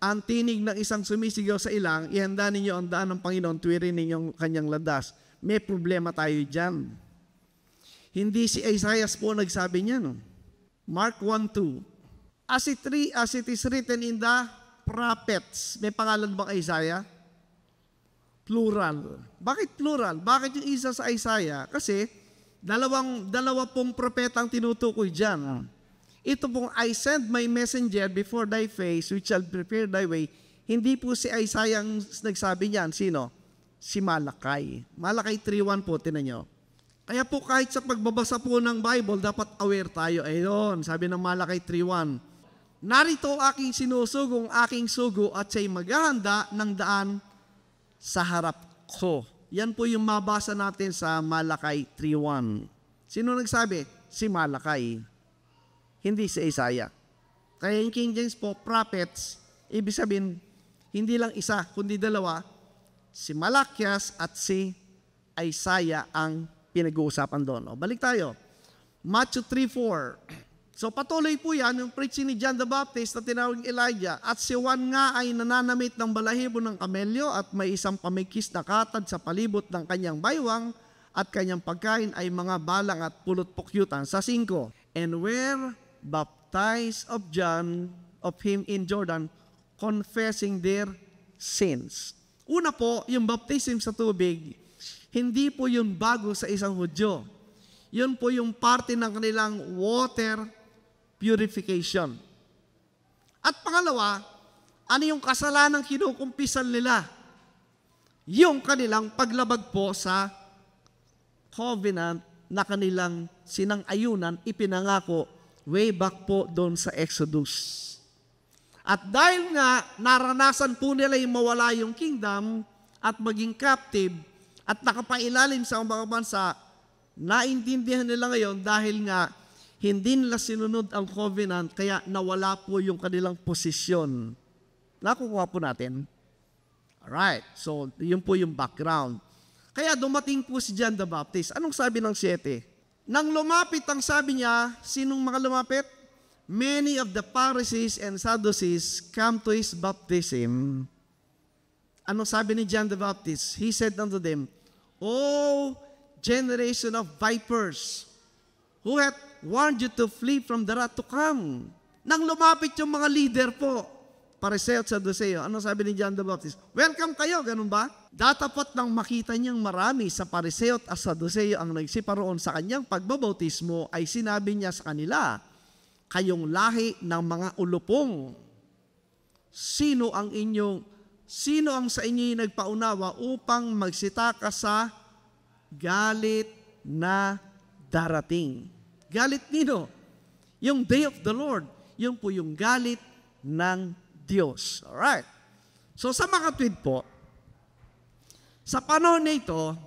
ang tinig ng isang sumisigaw sa ilang, ihanda ninyo ang daan ng Panginoon, tuwirin ninyong kanyang landas. May problema tayo dyan. Hindi si Isaiah po nagsabi niya. No? Mark 1:2. As it is written in the prophets. May pangalan bang Isaiah? Plural. Bakit plural? Bakit yung isa sa Isaiah? Kasi dalawa pong propetang tinutukoy dyan. Ito pong, I send my messenger before thy face, which shall prepare thy way. Hindi po si Isaiah ang nagsabi niyan. Sino? Si Malakay. Malakay 3:1 po, tinan nyo. Kaya po kahit sa pagbabasa po ng Bible, dapat aware tayo. Ayun, sabi ng Malakay 3:1. Narito aking sinusugong aking sugo at siya'y maghahanda ng daan sa harap ko. Yan po yung mabasa natin sa Malakay 3:1. Sino nagsabi? Si Malakay. Hindi si Isaiah. Kaya yung King James po, prophets, ibig sabihin, hindi lang isa, kundi dalawa. Si Malakias at si Isaiah ang pinag-uusapan doon. O, balik tayo. Matthew 3:4. So patuloy po yan, yung preaching ni John the Baptist na tinawag Elijah. At si Juan nga ay nananamit ng balahibo ng kamelyo at may isang pamikis na katad sa palibot ng kanyang baywang at kanyang pagkain ay mga balang at pulot-pukyutan. Sa 5. And were baptized of John of him in Jordan, confessing their sins. Una po, yung baptism sa tubig, hindi po yung bago sa isang Hudyo. Yun po yung parte ng kanilang water purification. At pangalawa, ano yung kasalanang kinukumpisan nila? Yung kanilang paglabag po sa covenant na kanilang sinang-ayunan, ipinangako way back po doon sa Exodus. At dahil nga naranasan po nila yung mawala yung kingdom at maging captive at nakapailalim sa mga bansa, naintindihan nila ngayon dahil nga hindi nila sinunod ang covenant kaya nawala po yung kanilang posisyon. Nakukuha po natin. Alright, so yun po yung background. Kaya dumating po si John the Baptist. Anong sabi ng 7? Nang lumapit ang sabi niya, sinong mga lumapit? Many of the Pharisees and Sadducees come to his baptism. Anong sabi ni John the Baptist? He said unto them, O generation of vipers, who hath warned you to flee from the wrath to come? Nang lumapit yung mga leader po, Pariseo at Sadduseo, ano sabi ni John the Baptist? Welcome kayo, ganun ba? Datapat nang makita niyang marami sa Pariseo at Sadduseo ang nagsiparoon sa kanyang pagbabautismo, ay sinabi niya sa kanila, kayong lahi ng mga ulupong, sino ang sa inyo nagpaunawa upang magsitaka sa galit na darating? Galit nino? Yung day of the Lord, yun po yung galit ng Diyos. Alright. So sa mga tweet po, sa panahon na ito,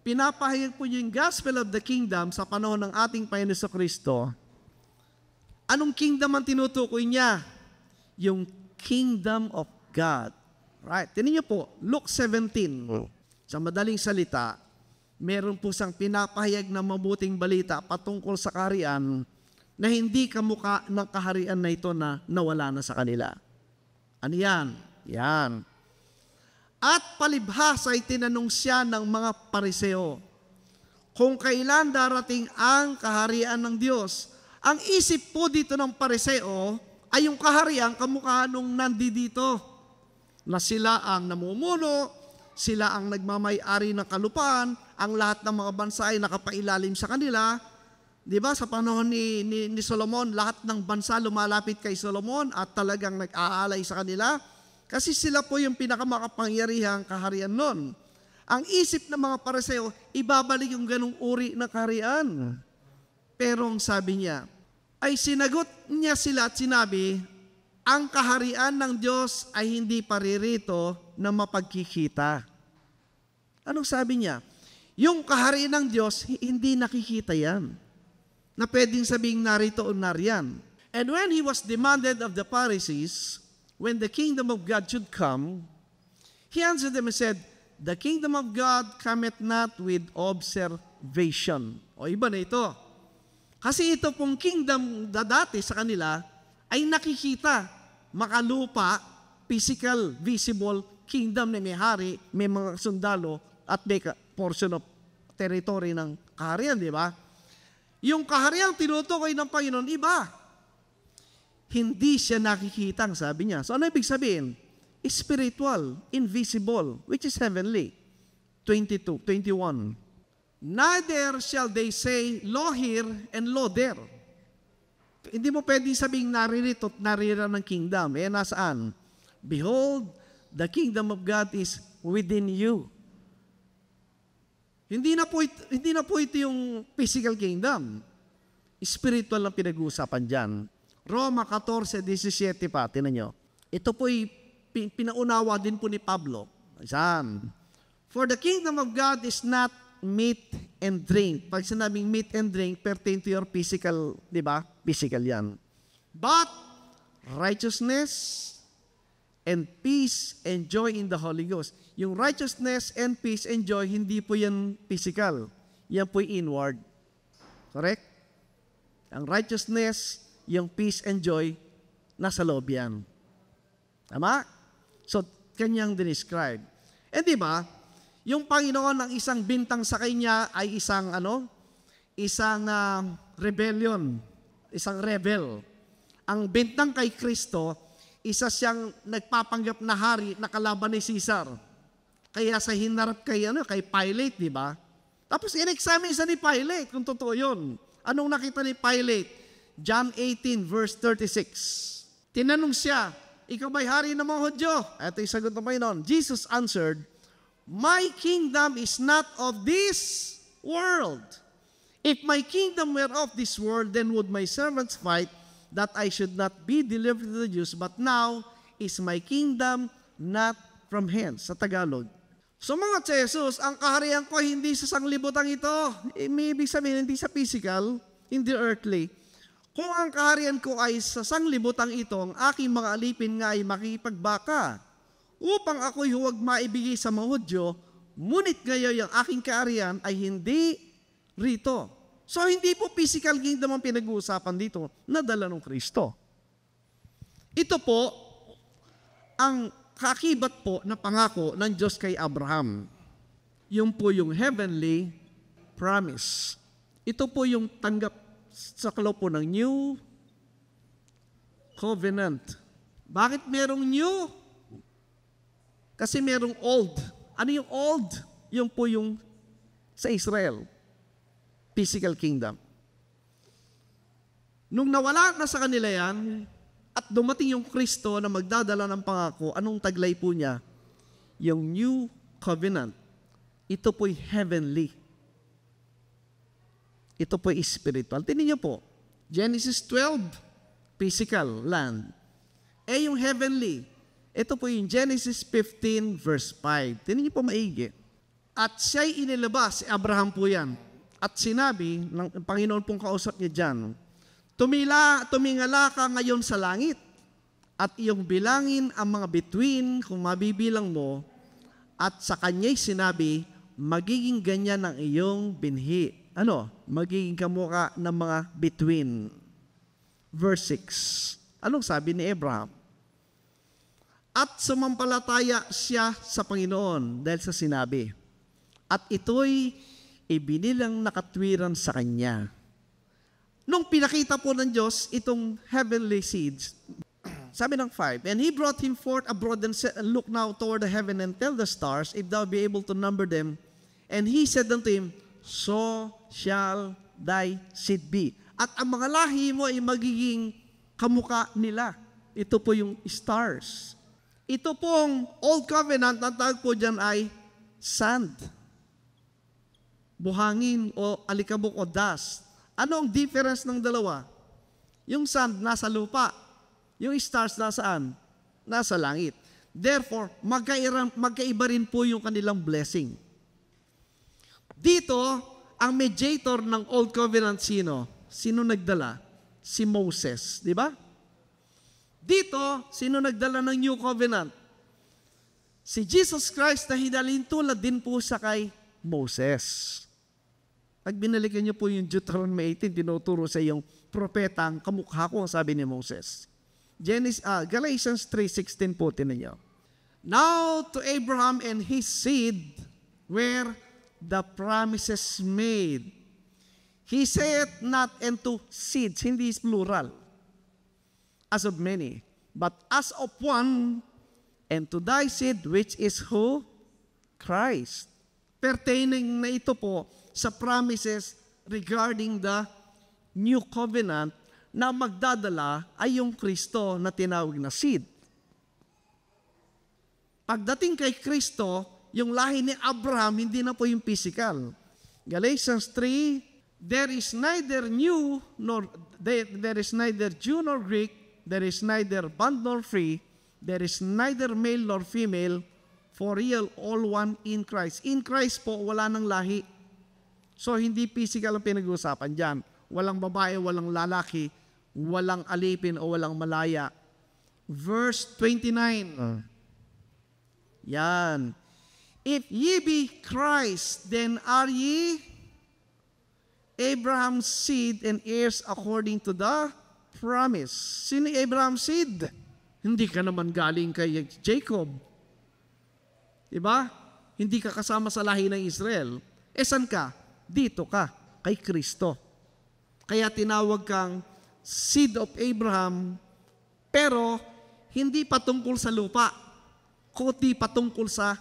pinapahayag po yung gospel of the kingdom sa panahon ng ating Panginoon Kristo. Anong kingdom ang tinutukoy niya? Yung kingdom of God. Right. Tingnan niyo po, Luke 17. Sa madaling salita, meron po siyang pinapahayag na mabuting balita patungkol sa kaharian na hindi kamukha ng kaharian na ito na nawala na sa kanila. Ano yan? Yan. At palibhasa ay tinanong siya ng mga Pariseo kung kailan darating ang kaharian ng Diyos. Ang isip po dito ng Pariseo ay yung kaharian kamukha nung nandito na sila ang namumuno, sila ang nagmamay-ari ng kalupaan, ang lahat ng mga bansa ay nakapailalim sa kanila. Di ba, sa panahon ni Solomon, lahat ng bansa lumalapit kay Solomon at talagang nag-aalay sa kanila kasi sila po yung pinakamakapangyarihang kaharian nun. Ang isip ng mga Pariseo, ibabalik yung ganung uri ng kaharian. Pero ang sabi niya, ay sinagot niya sila at sinabi, ang kaharian ng Diyos ay hindi paririto na mapagkikita. Anong sabi niya? Yung kaharian ng Diyos, hindi nakikita yan na pwedeng sabing narito o nariyan. And when he was demanded of the Pharisees, when the kingdom of God should come, he answered them and said, the kingdom of God cometh not with observation. O iba na ito. Kasi ito pong kingdom dati sa kanila ay nakikita, makalupa, physical, visible kingdom na may hari, may mga sundalo at may portion of territory ng kaharian, di ba? Yung kahariang tinutukoy ng Panginoon, iba. hindi siya nakikita, ang sabi niya. So ano ibig sabihin? Spiritual, invisible, which is heavenly. 21. Neither shall they say, Lo here and lo there. Hindi mo pwedeng sabing naririto at narira ng kingdom. Nasaan? Behold, the kingdom of God is within you. Hindi na po ito yung physical kingdom. Spiritual ang pinag-uusapan dyan. Roma 14:17 pa, tinan nyo. Ito po'y pinaunawa din po ni Pablo. Saan? For the kingdom of God is not meat and drink. Pag sinabing meat and drink, pertain to your physical, di ba? Physical yan. But righteousness and peace and joy in the Holy Ghost. Yung righteousness and peace and joy, hindi po yan physical. Yan po inward. Correct? Ang righteousness, yung peace and joy, nasa loob yan. Tama? So, kanyang describe. Eh di ba, yung Panginoon ng isang bintang sa kanya ay isang rebellion, isang rebel. Ang bintang kay Kristo, isa siyang nagpapanggap na hari na kalaban ni Caesar. Kaya sa hinarap kay Pilate, di ba? Tapos in-examine siya ni Pilate kung totoo yun. Anong nakita ni Pilate? John 18 verse 36. Tinanong siya, ikaw ba'y hari ng mga Hudyo? Ito yung sagot ng Panginoon. Jesus answered, My kingdom is not of this world. If my kingdom were of this world, then would my servants fight that I should not be delivered to the Jews. But now is my kingdom not from hence. Sa Tagalog. So mga Jesus, ang kaharian ko hindi sa sanglibutang ito. May ibig sabihin, hindi sa physical, hindi earthly. Kung ang kaharian ko ay sa sanglibutang ito, ang aking mga alipin nga ay makipagbaka, upang ako'y huwag maibigay sa mga Hudyo, ngunit ngayon ang aking kaharian ay hindi rito. So hindi po physical kingdom ang pinag-uusapan dito, nadala ng Kristo. Ito po ang kakibat po na pangako ng Diyos kay Abraham. Yung po yung heavenly promise. Ito po yung tanggap sa kalaw po ng new covenant. Bakit merong new? Kasi merong old. Ano yung old? Yung po yung sa Israel. Physical kingdom. Nung nawala na sa kanila yan, at dumating yung Kristo na magdadala ng pangako, anong taglay po niya? Yung new covenant. Ito po'y heavenly. Ito po'y spiritual. Tingnan niyo po, Genesis 12, physical land. Yung heavenly, ito po yung Genesis 15 verse 5. Tingnan niyo po maigi. At siya'y inilabas, si Abraham po yan. At sinabi ng Panginoon pong kausap niya dyan, tumingala ka ngayon sa langit at iyong bilangin ang mga bituin kung mabibilang mo, at sa kanya'y sinabi, magiging ganyan ang iyong binhi. Magiging kamukha ng mga bituin. Verse 6. Anong sabi ni Abraham? At sumampalataya siya sa Panginoon dahil sa sinabi. At ito'y ibinilang nakatwiran sa kanya. Nung pinakita po ng Diyos itong heavenly seeds, sabi ng 5, And he brought him forth abroad and said, Look now toward the heaven and tell the stars, if thou be able to number them. And he said unto him, So shall thy seed be. At ang mga lahi mo ay magiging kamukha nila. Ito po yung stars. Ito pong Old Covenant, ang tawag po dyan ay sand. Buhangin o alikabok o dust. Ano ang difference ng dalawa? Yung sand nasa lupa. Yung stars nasaan? Nasa langit. Therefore, magkaiba rin po yung kanilang blessing. Dito, ang mediator ng Old Covenant sino? Sino nagdala? Si Moses, di ba? Dito, sino nagdala ng New Covenant? Si Jesus Christ na hinalin tulad din po sa kay Moses. Pag binalikan niyo po yung Deuteronomy 18, tinuturo sa yung propeta ang kamukha ko, ang sabi ni Moses. Galatians 3:16 po, tinan niyo. Now to Abraham and his seed were the promises made. He said not unto seeds, hindi is plural. as of many, but as of one, and to thy seed, which is who? Christ. Pertaining na ito po sa promises regarding the new covenant na magdadala ay yung Kristo na tinawag na seed. Pagdating kay Kristo, yung lahi ni Abraham, hindi na po yung physical. Galatians 3, there is neither Jew nor Greek, there is neither bond nor free, there is neither male nor female, for real, all one in Christ. In Christ po, wala nang lahi. So, hindi physical ang pinag-uusapan dyan. Walang babae, walang lalaki, walang alipin o walang malaya. Verse 29. Yan. If ye be Christ, then are ye Abraham's seed and heirs according to the promise. Sino Abraham's seed? Hindi ka naman galing kay Jacob. Diba? Hindi ka kasama sa lahi ng Israel. E saan ka? Dito ka, kay Kristo. Kaya tinawag kang seed of Abraham, pero hindi patungkol sa lupa, kundi patungkol sa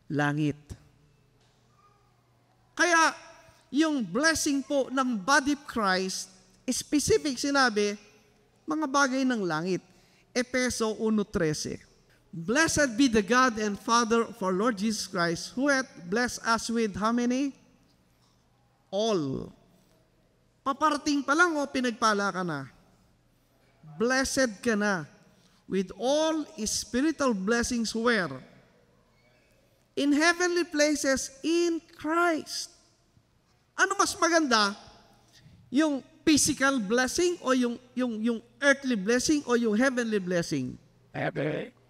langit. Kaya, yung blessing po ng body of Christ, specific sinabi, mga bagay ng langit. Efeso 1:13. Blessed be the God and Father of our Lord Jesus Christ, who hath blessed us with how many? All. Paparating pa lang o pinagpala ka na? Blessed ka na with all spiritual blessings where? In heavenly places in Christ. Ano mas maganda? Yung physical blessing o yung earthly blessing o yung heavenly blessing?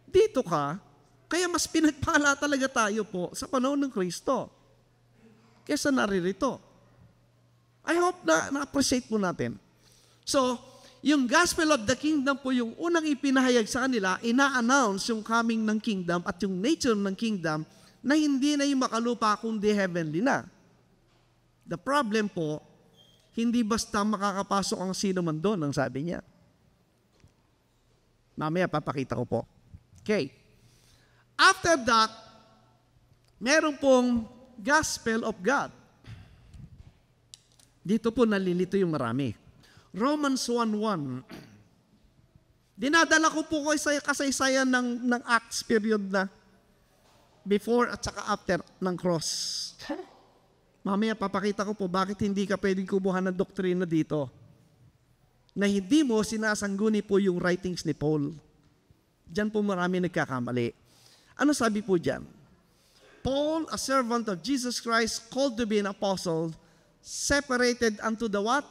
Dito ka, kaya mas pinagpala talaga tayo po sa panahon ng Kristo kesa naririto. I hope na na-appreciate po natin. So, yung gospel of the kingdom po yung unang ipinahayag sa kanila, ina-announce yung coming ng kingdom at yung nature ng kingdom na hindi na yung makalupa kundi heavenly na. The problem po, hindi basta makakapasok ang sino man doon, ang sabi niya. Mamaya papakita ko po. Okay. After that, meron pong gospel of God. Dito po nalilito yung marami. Romans 1:1. Dinadala ko po kasaysayan ng Acts period na before at saka after ng cross. Mamaya papakita ko po bakit hindi ka pwedeng kubuhan ng doktrina dito na hindi mo sinasangguni po yung writings ni Paul. Diyan po marami nagkakamali. Ano sabi po diyan? Paul, a servant of Jesus Christ, called to be an apostle, separated unto the what?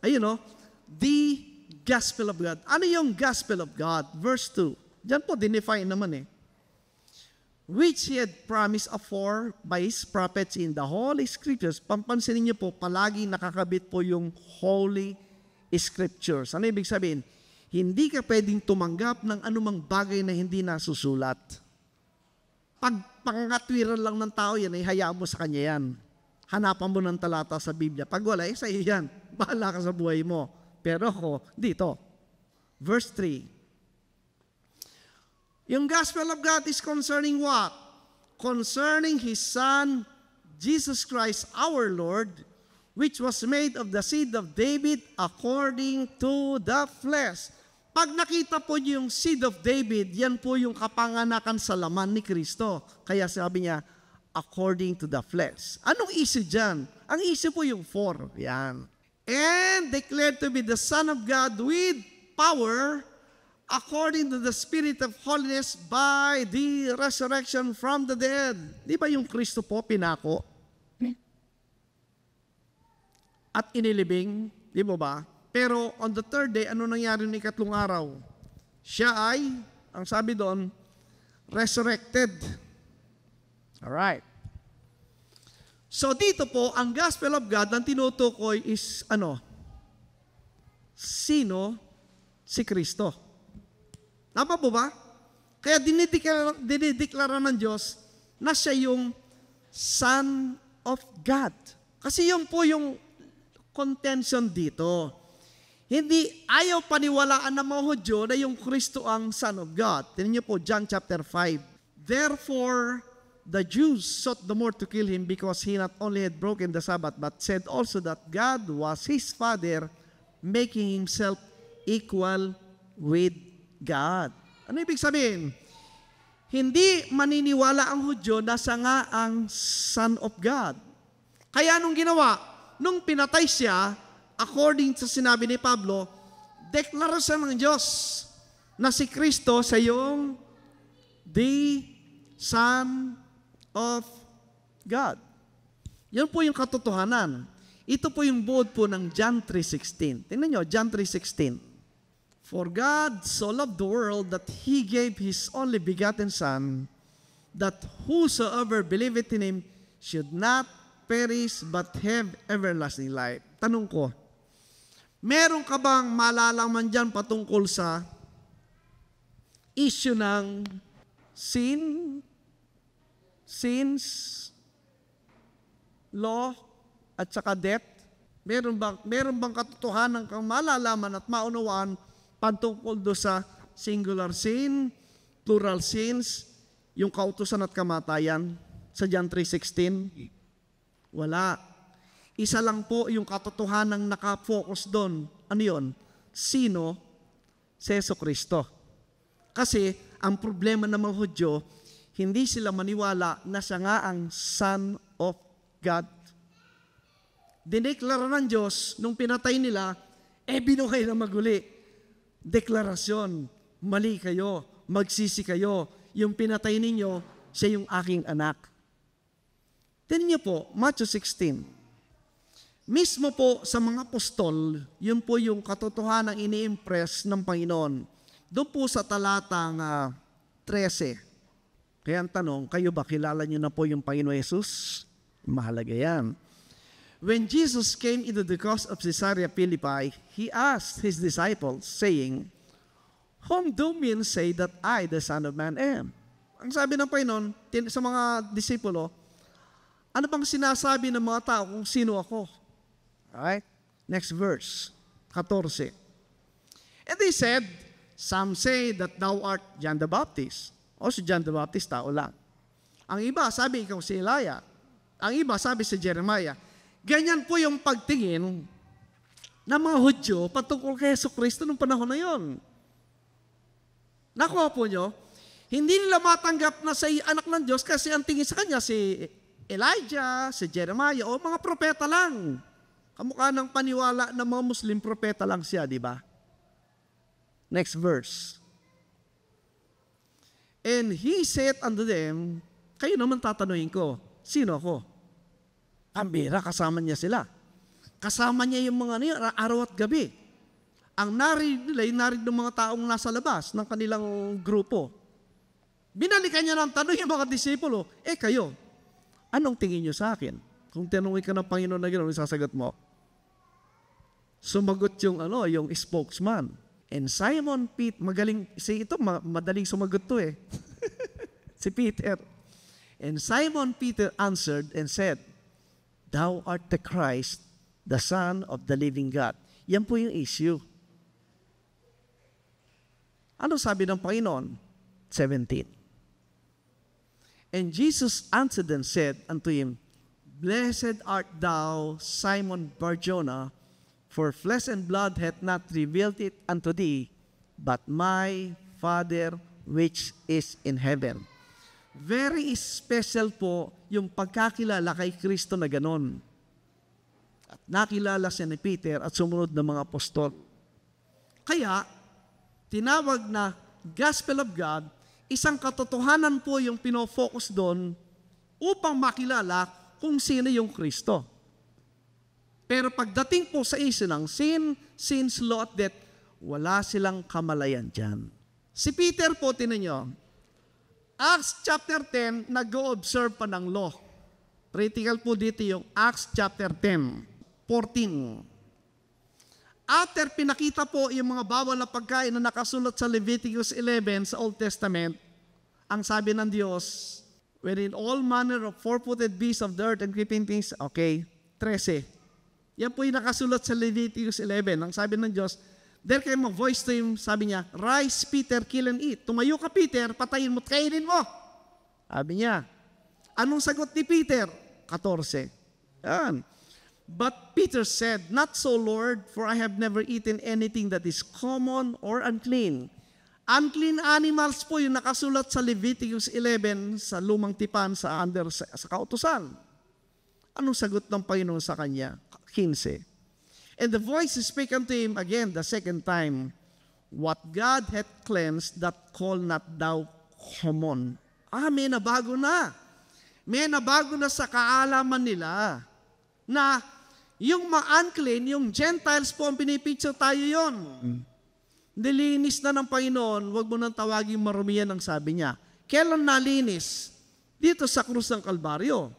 Ayun o, the gospel of God. Ano yung gospel of God? Verse 2. Diyan po, dinefine naman eh. Which he had promised afore by his prophets in the Holy Scriptures. Pampansinin niyo po, palagi nakakabit po yung Holy Scriptures. Ano ibig sabihin? Hindi ka pwedeng tumanggap ng anumang bagay na hindi nasusulat. Pag pangatwiran lang ng tao yan, ay hayaan mo sa kanya yan. Hanapan mo ng talata sa Biblia. Pag wala, sa iyo yan. Bahala ka sa buhay mo. Pero ako, dito. Verse 3. Yung gospel of God is concerning what? Concerning His Son, Jesus Christ our Lord, which was made of the seed of David according to the flesh. Pag nakita po niyo yung seed of David, yan po yung kapanganakan sa laman ni Kristo. Kaya sabi niya, according to the flesh. Anong issue dyan? Ang issue po yung 4. Yan. And declared to be the Son of God with power according to the Spirit of holiness by the resurrection from the dead. Di ba yung Kristo po pinako? At inilibing, di ba ba? Pero on the third day, ano nangyari ng ikatlong araw? Siya ay, ang sabi doon, resurrected. Alright. So dito po, ang gospel of God, ang tinutukoy is, sino? Si Kristo. Tama po ba? Kaya dinideklara ng Diyos na siya yung Son of God. Kasi yun po yung contention dito. Hindi ayaw paniwalaan ng mga Hudyo na yung Kristo ang Son of God. Tingnan niyo po, John chapter 5. Therefore, the Jews sought the more to kill him because he not only had broken the Sabbath, but said also that God was his Father, making himself equal with God. Ano ibig sabihin? Hindi maniniwala ang Hudyo na siya nga ang Son of God. Kaya anong ginawa? Nung pinatay siya, according sa sinabi ni Pablo, deklarasyon ng Diyos na si Kristo sa yung the Son of God. Yan po yung katotohanan. Ito po yung buod po ng John 3:16. Tingnan nyo, John 3:16. For God so loved the world that He gave His only begotten Son, that whosoever believeth in Him should not perish but have everlasting life. Tanong ko, meron ka bang malalaman dyan patungkol sa issue ng sins, law, at saka death? Meron bang katotohanan kang malalaman at maunawaan patungkol do sa singular sin, plural sins, yung kautusan at kamatayan sa John 3:16? Wala. Isa lang po yung katotohanan nakafocus doon. Ano yun? Sino? Si Jesucristo. Kasi ang problema ng mga Hudyo, hindi sila maniwala na siya nga ang Son of God. Dineklara ng Diyos, nung pinatay nila, binuhay na maguli. Deklarasyon, mali kayo, magsisi kayo, yung pinatay ninyo, siya yung aking anak. Tingnan niyo po, Matthew 16. Mismo po sa mga apostol, yun po yung katotohanan ini-impress ng Panginoon. Doon po sa talatang 13. Kaya ang tanong, kayo ba kilala niyo na po yung Panginoon Jesus? Mahalaga yan. When Jesus came into the coast of Caesarea Philippi, He asked His disciples, saying, Whom do men say that I, the Son of Man, am? Ang sabi ng Panginoon sa mga disipulo, ano bang sinasabi ng mga tao kung sino ako? Alright? Next verse, 14. And they said, some say that thou art John the Baptist. O si John the Baptist, tao lang. Ang iba, sabi ikaw si Elijah. Ang iba, sabi si Jeremiah. Ganyan po yung pagtingin ng mga Hudyo patungkol kay Jesucristo nung panahon na yon. Nakuha po nyo? Hindi nila matanggap na siya anak ng Diyos kasi ang tingin sa kanya si Elijah, si Jeremiah, o mga propeta lang. Kamukha ng paniwala ng mga Muslim, propeta lang siya, di ba? Next verse. And he said unto them, kayo naman tatanungin ko, sino ako? Ambira, kasama niya sila. Kasama niya yung mga araw at gabi. Ang narinig nila, yung narinig ng mga taong nasa labas ng kanilang grupo. Binalikan niya ng tanong yung mga disipulo, kayo, anong tingin niyo sa akin? Kung tinanungin ka ng Panginoon na gano'n, sasagot mo. Sumagot yung spokesman. And Simon Peter, madaling sumagot to si Peter. And Simon Peter answered and said, Thou art the Christ, the Son of the living God. Yan po yung issue. Ano sabi ng Panginoon? 17. And Jesus answered and said unto him, Blessed art thou, Simon Bar-Jonah, for flesh and blood hath not revealed it unto thee, but my Father which is in heaven. Very special po yung pagkakilala kay Kristo na ganon. At nakilala siya ni Peter at sumunod ng mga apostol. Kaya, tinawag na Gospel of God, isang katotohanan po yung pinofocus doon upang makilala kung sino yung Kristo. Pero pagdating po sa issue ng sin, sins, law, at death, wala silang kamalayan dyan. Si Peter po, tinan nyo, Acts chapter 10, nag-o-observe pa ng law. Critical po dito yung Acts chapter 10, 14. After pinakita po yung mga bawal na pagkain na nakasulat sa Leviticus 11 sa Old Testament, ang sabi ng Diyos, wherein all manner of four-footed beasts of the earth and creeping things, 13. Yan po yung nakasulat sa Leviticus 11. Ang sabi ng Diyos, there came a voice to him, sabi niya, rise Peter, kill and eat. Tumayo ka Peter, patayin mo at kainin mo. Sabi niya. Anong sagot ni Peter? 14. Yan. But Peter said, not so Lord, for I have never eaten anything that is common or unclean. Unclean animals po yung nakasulat sa Leviticus 11 sa lumang tipan sa kautusan. Anong sagot ng Panginoon sa kanya? 15. And the voice spake unto him again the second time, what God hath cleansed, that call not thou common. May nabago na. May nabago na sa kaalaman nila na yung ma-unclean, yung Gentiles po ang pinipicture tayo yon. Nilinis na ng Panginoon, huwag mo nang tawagin marumi yan ang sabi niya. Kailan nalinis? Dito sa krus ng Kalbaryo.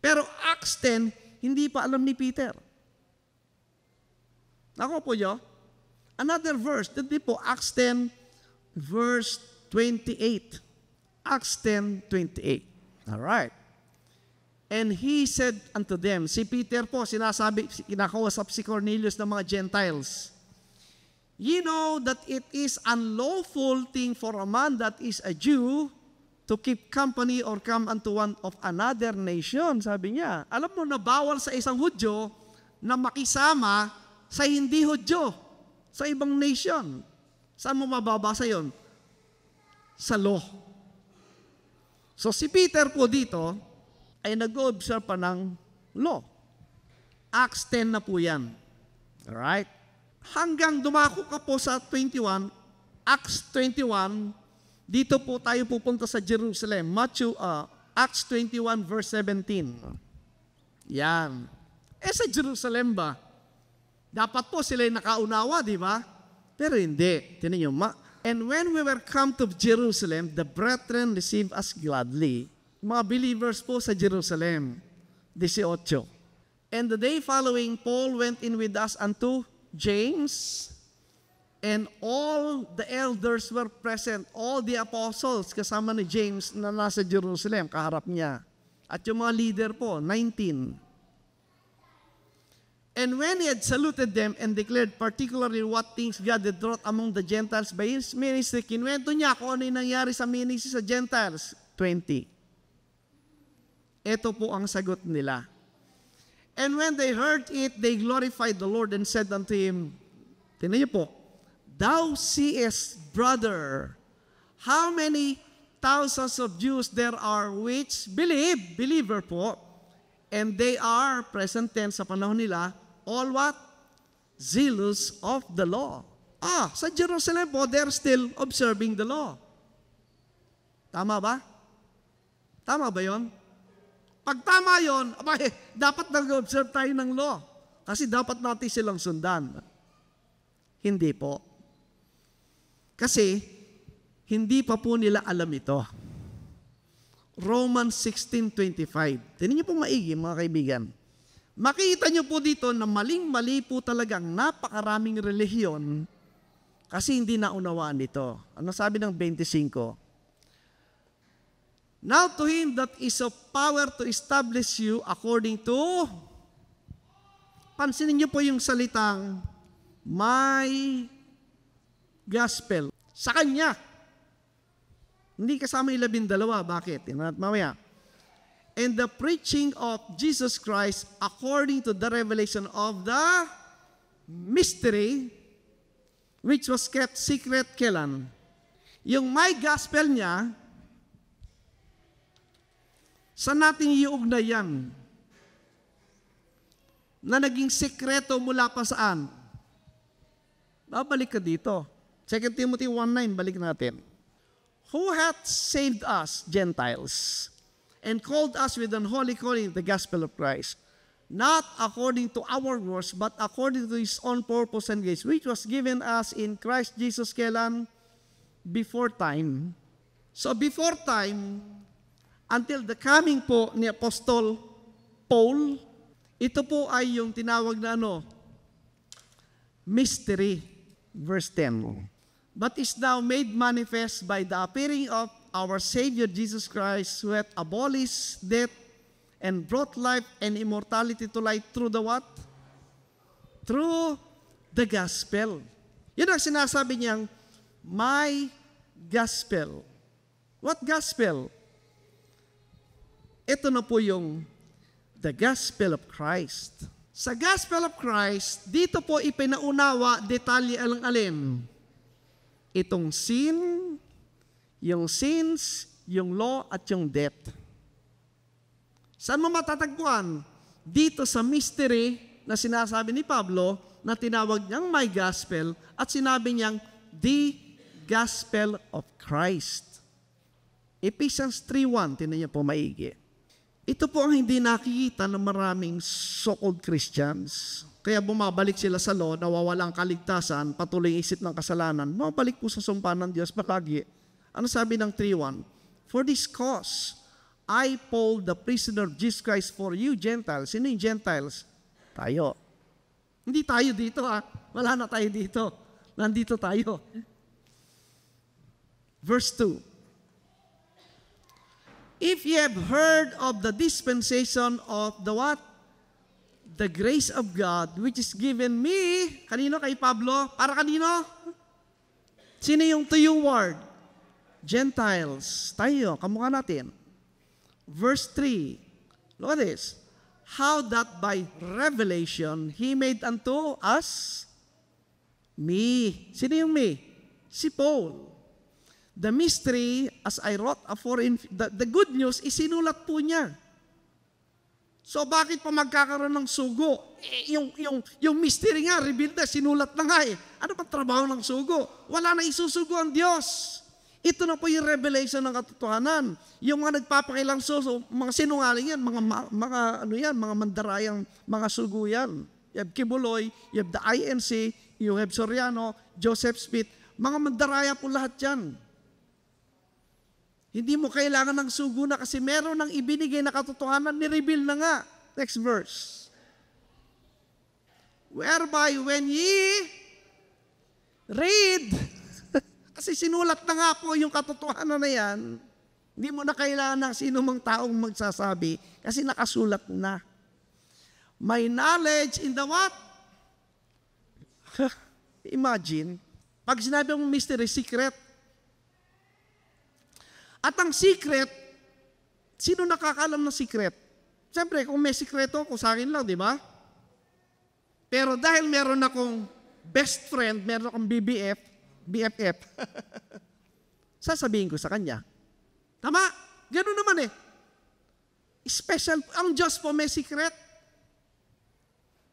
Pero Acts 10, hindi pa alam ni Peter. Ako po nyo, another verse, hindi po, Acts 10, verse 28. Acts 10:28. Alright. And he said unto them, si Peter po, sinasabi, kinakausap si Cornelius ng mga Gentiles, ye know that it is unlawful thing for a man that is a Jew to keep company or come unto one of another nation. Sabi niya, alam mo na bawal sa isang Hudyo na makisama sa hindi Hudyo, sa ibang nation. Saan mo mababasa yon? Sa law. So si Peter po dito ay nag-observe pa ng law. Acts 10 na po yan. Alright? Hanggang dumako ka po sa 21, Acts 21, dito po tayo pupunta sa Jerusalem. Acts 21 verse 17. Yan. Sa Jerusalem ba? Dapat po sila nakaunawa, di ba? Pero hindi. Tinan nyo, and when we were come to Jerusalem, the brethren received us gladly. Mga believers po sa Jerusalem. 18. And the day following, Paul went in with us unto James, and all the elders were present. All the apostles, kasama ni James na nasa Jerusalem, kaharap niya. At yung mga leader po, 19. And when he had saluted them and declared particularly what things God had wrought among the Gentiles by his ministry, kinuwento niya kung ano yung nangyari sa ministry sa Gentiles. 20. Ito po ang sagot nila. And when they heard it, they glorified the Lord and said unto him, tingnan niyo po, thou seest, brother, how many thousands of Jews there are which believe, believer po, and they are, present tense sa panahon nila, all what? Zealous of the law. Sa Jerusalem po, they're still observing the law. Tama ba? Tama ba yon? Pag tama yun, dapat nag-observe tayo ng law. Kasi dapat natin silang sundan. Hindi po. Kasi, hindi pa po nila alam ito. Romans 16:25. Tingnan niyo po maigi, mga kaibigan. Makita niyo po dito na maling-mali po talagang napakaraming relihiyon kasi hindi naunawaan ito. Ano sabi ng 25? Now to him that is of power to establish you according to, pansinin niyo po yung salitang, my gospel. Sa kanya. Hindi kasama yung 12. Bakit? Tingnan natin mamaya. And the preaching of Jesus Christ according to the revelation of the mystery which was kept secret kailan? Yung my gospel niya, saan natin iuugnay yan? Na naging sekreto mula pa saan? Babalik ka dito. 2 Timothy 1:9, balik natin. Who hath saved us, Gentiles, and called us with an holy calling, the gospel of Christ, not according to our works, but according to His own purpose and grace, which was given us in Christ Jesus kailan? Before time. So before time, until the coming po ni Apostol Paul, ito po ay yung tinawag na mystery, verse 10. But is now made manifest by the appearing of our Savior Jesus Christ, who hath abolished death and brought life and immortality to light through the what? Through the gospel. Yun ang sinasabi niyang, my gospel. What gospel? Ito na po yung the gospel of Christ. Sa gospel of Christ, dito po ipinaunawa detalye alang-alin. Itong sin, yung sins, yung law, at yung death. Saan mo matatagpuan? Dito sa mystery na sinasabi ni Pablo na tinawag niyang my gospel at sinabi niyang the gospel of Christ. Ephesians 3:1, tinan niyo po maigi. Ito po ang hindi nakikita ng maraming so-called Christians. Kaya bumabalik sila sa law, nawawalang kaligtasan, patuloy isip ng kasalanan, mabalik po sa sumpa ng Diyos palagi. Ano sabi ng 3:1? For this cause, I, Paul, the prisoner of Jesus Christ for you Gentiles. Sino yung Gentiles? Tayo. Hindi tayo dito Wala na tayo dito. Nandito tayo. Verse 2. If ye have heard of the dispensation of the what? The grace of God which is given me. Kanino? Kay Pablo? Para kanino? Sino yung to you word? Gentiles. Tayo, kamukha natin. Verse 3. Look at this. How that by revelation He made unto us me. Sino yung me? Si Paul. The mystery, as I wrote afore, the good news, isinulat po niya. So bakit pa magkakaroon ng sugo? Yung mystery nga, revealed na, sinulat na nga Ano pa trabaho ng sugo? Wala na isusugo ang Diyos. Ito na po yung revelation ng katotohanan. Yung mga nagpapakilang suso, mga sinungaling yan, mga mandarayang, mga sugo yan. You have Kibuloy, you have the INC, you have Soriano, Joseph Smith, mga mandaraya po lahat yan. Hindi mo kailangan ng sugo na kasi meron ng ibinigay na katotohanan, ni-reveal na nga. Next verse. Whereby when ye read, kasi sinulat na nga po yung katotohanan na yan, hindi mo na kailangan ng sino mang taong magsasabi kasi nakasulat na. My knowledge in the what? Imagine, pag sinabi mong mystery, secret, at ang secret, sino nakakalam ng secret? Siyempre, kung may sikreto, kung sa akin lang, di ba? Pero dahil meron akong best friend, meron akong BFF, sasabihin ko sa kanya. Tama? Ganun naman Special, ang Diyos po may secret.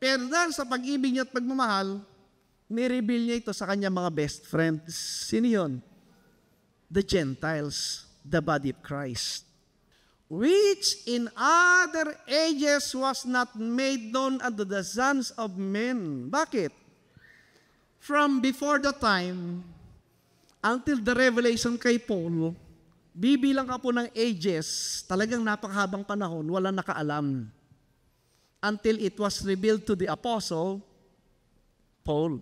Pero dahil sa pag-ibig niya at pagmamahal, ni-reveal niya ito sa kanya mga best friends. Sino yun? The Gentiles. The body of Christ, which in other ages was not made known unto the sons of men. Bakit? From before the time until the revelation kay Paul, bibilang ka po ng ages, talagang napakahabang panahon, walang nakaalam. Until it was revealed to the apostle Paul.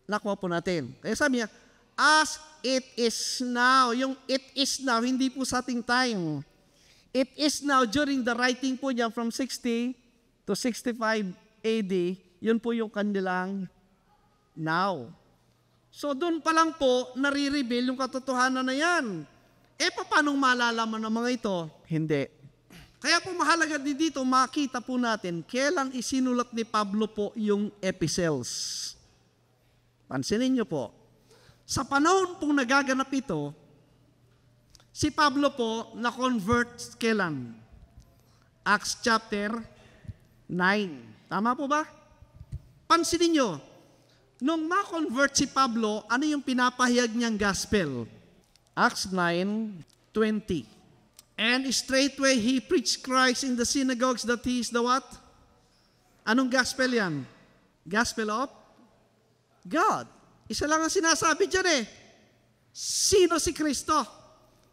Nakuha po natin. Kaya sabi niya, as it is now. Yung it is now, hindi po sa ating time. It is now, during the writing po niya from 60 to 65 AD, yun po yung kanilang now. So doon pa lang po, nare-reveal yung katotohanan na yan. Paano malalaman ng mga ito? Hindi. Kaya po mahalaga din dito, makita po natin, kailan isinulat ni Pablo po yung epistles. Pansinin niyo po, sa panahon pong nagaganap ito, si Pablo po na-convert kailan? Acts chapter 9. Tama po ba? Pansinin nyo, nung ma-convert si Pablo, ano yung pinapahayag niyang gospel? Acts 9:20. And straightway he preached Christ in the synagogues that he is the what? Anong gospel yan? Gospel of God. Isa lang ang sinasabi dyan Sino si Kristo?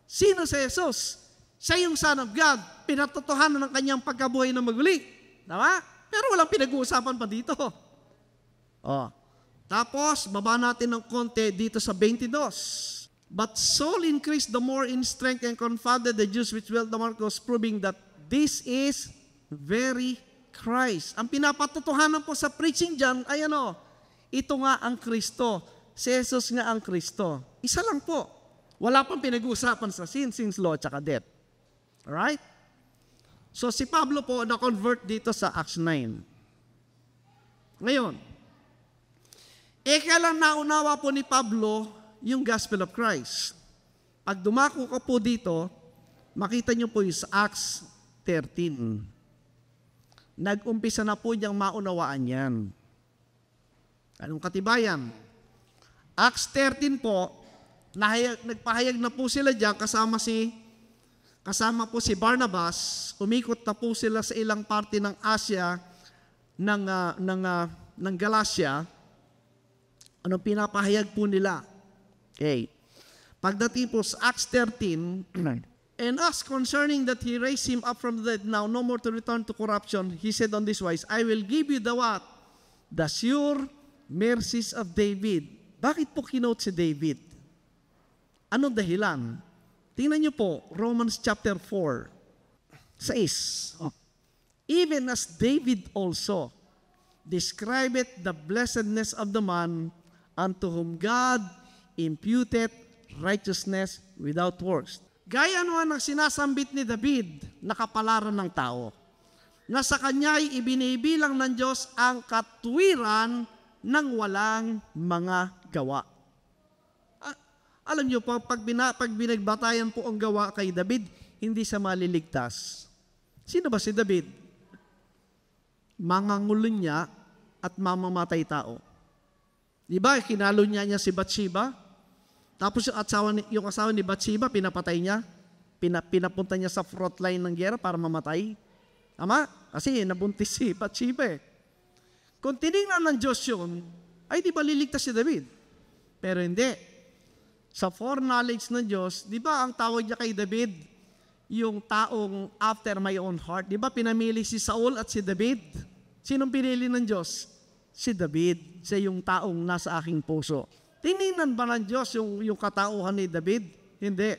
Sino si Jesus? Siya yung Son of God. Pinatotohanan ng kanyang pagkabuhay na maguli. Tama? Pero walang pinag-uusapan pa dito. Tapos, baba natin ng konti dito sa 22. But Saul increased the more in strength and confounded the Jews which dwelt the Damascus, proving that this is very Christ. Ang pinapatotohanan po sa preaching dyan ay ano? Ito nga ang Kristo. Si Jesus nga ang Kristo. Isa lang po. Wala pang pinag-uusapan sa sin, sins, law, at death. Alright? So si Pablo po na-convert dito sa Acts 9. Ngayon, kailan naunawa po ni Pablo yung Gospel of Christ? Pag dumako ka po dito, makita nyo po yung sa Acts 13. Nag-umpisa na po niyang maunawaan yan. Anong katibayan? Acts 13 po, nagpahayag na po sila diyan kasama po si Barnabas. Umikot na po sila sa ilang parte ng Asia, ng Galacia. Anong pinapahayag po nila? Okay. Pagdating po sa Acts 13, and as concerning that he raised him up from the dead, now no more to return to corruption, he said on this wise, I will give you the what? The sure mercies of David. Bakit po kinote si David? Anong dahilan? Tingnan niyo po, Romans chapter 4, 6. Even as David also describeth the blessedness of the man unto whom God imputed righteousness without works. Gaya naman ang sinasambit ni David na kapalaran ng tao, na sa kanya'y ibinibilang ng Diyos ang katwiran ng walang mga gawa. Alam niyo po, pag binagbatayan po ang gawa kay David, hindi siya maliligtas. Sino ba si David? Mangangulo niya at mamamatay tao. Di ba, kinalo niya si Bathsheba? Tapos yung asawa ni Bathsheba, pinapatay niya. Pinapunta niya sa front line ng gera para mamatay. Tama? Kasi nabuntis si Bathsheba eh. Kung tinignan ng Diyos yun, ay di ba liligtas si David? Pero hindi. Sa foreknowledge ng Diyos, di ba ang tawag niya kay David, yung taong after my own heart? Di ba pinamili si Saul at si David? Sinong pinili ng Diyos? Si David. Siya yung taong nasa aking puso. Tiningnan ba ng Diyos yung katauhan ni David? Hindi.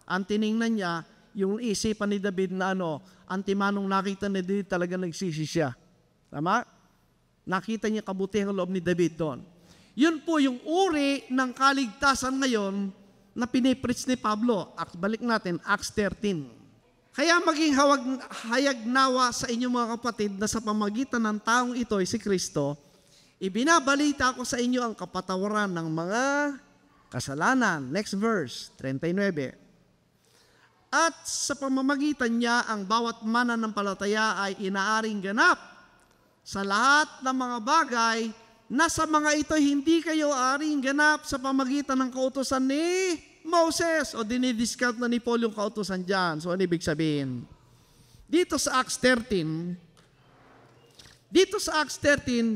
Ang tiningnan niya, yung isipan ni David na antimanong nakita ni David talaga nagsisi siya. Tama? Nakita niya kabutihang loob ni David doon. Yun po yung uri ng kaligtasan ngayon na pinipreach ni Pablo. Balik natin, Acts 13. Kaya maging hayag nawa sa inyong mga kapatid na sa pamagitan ng taong ito ay si Kristo, ibinabalita ko sa inyo ang kapatawaran ng mga kasalanan. Next verse, 39. At sa pamamagitan niya, ang bawat mananampalataya ay inaaring ganap sa lahat ng mga bagay na sa mga ito hindi kayo aring ganap sa pamagitan ng kautusan ni Moses. O dinidiscount na ni Paul yung kautusan dyan. So ano ibig sabihin? Dito sa Acts 13,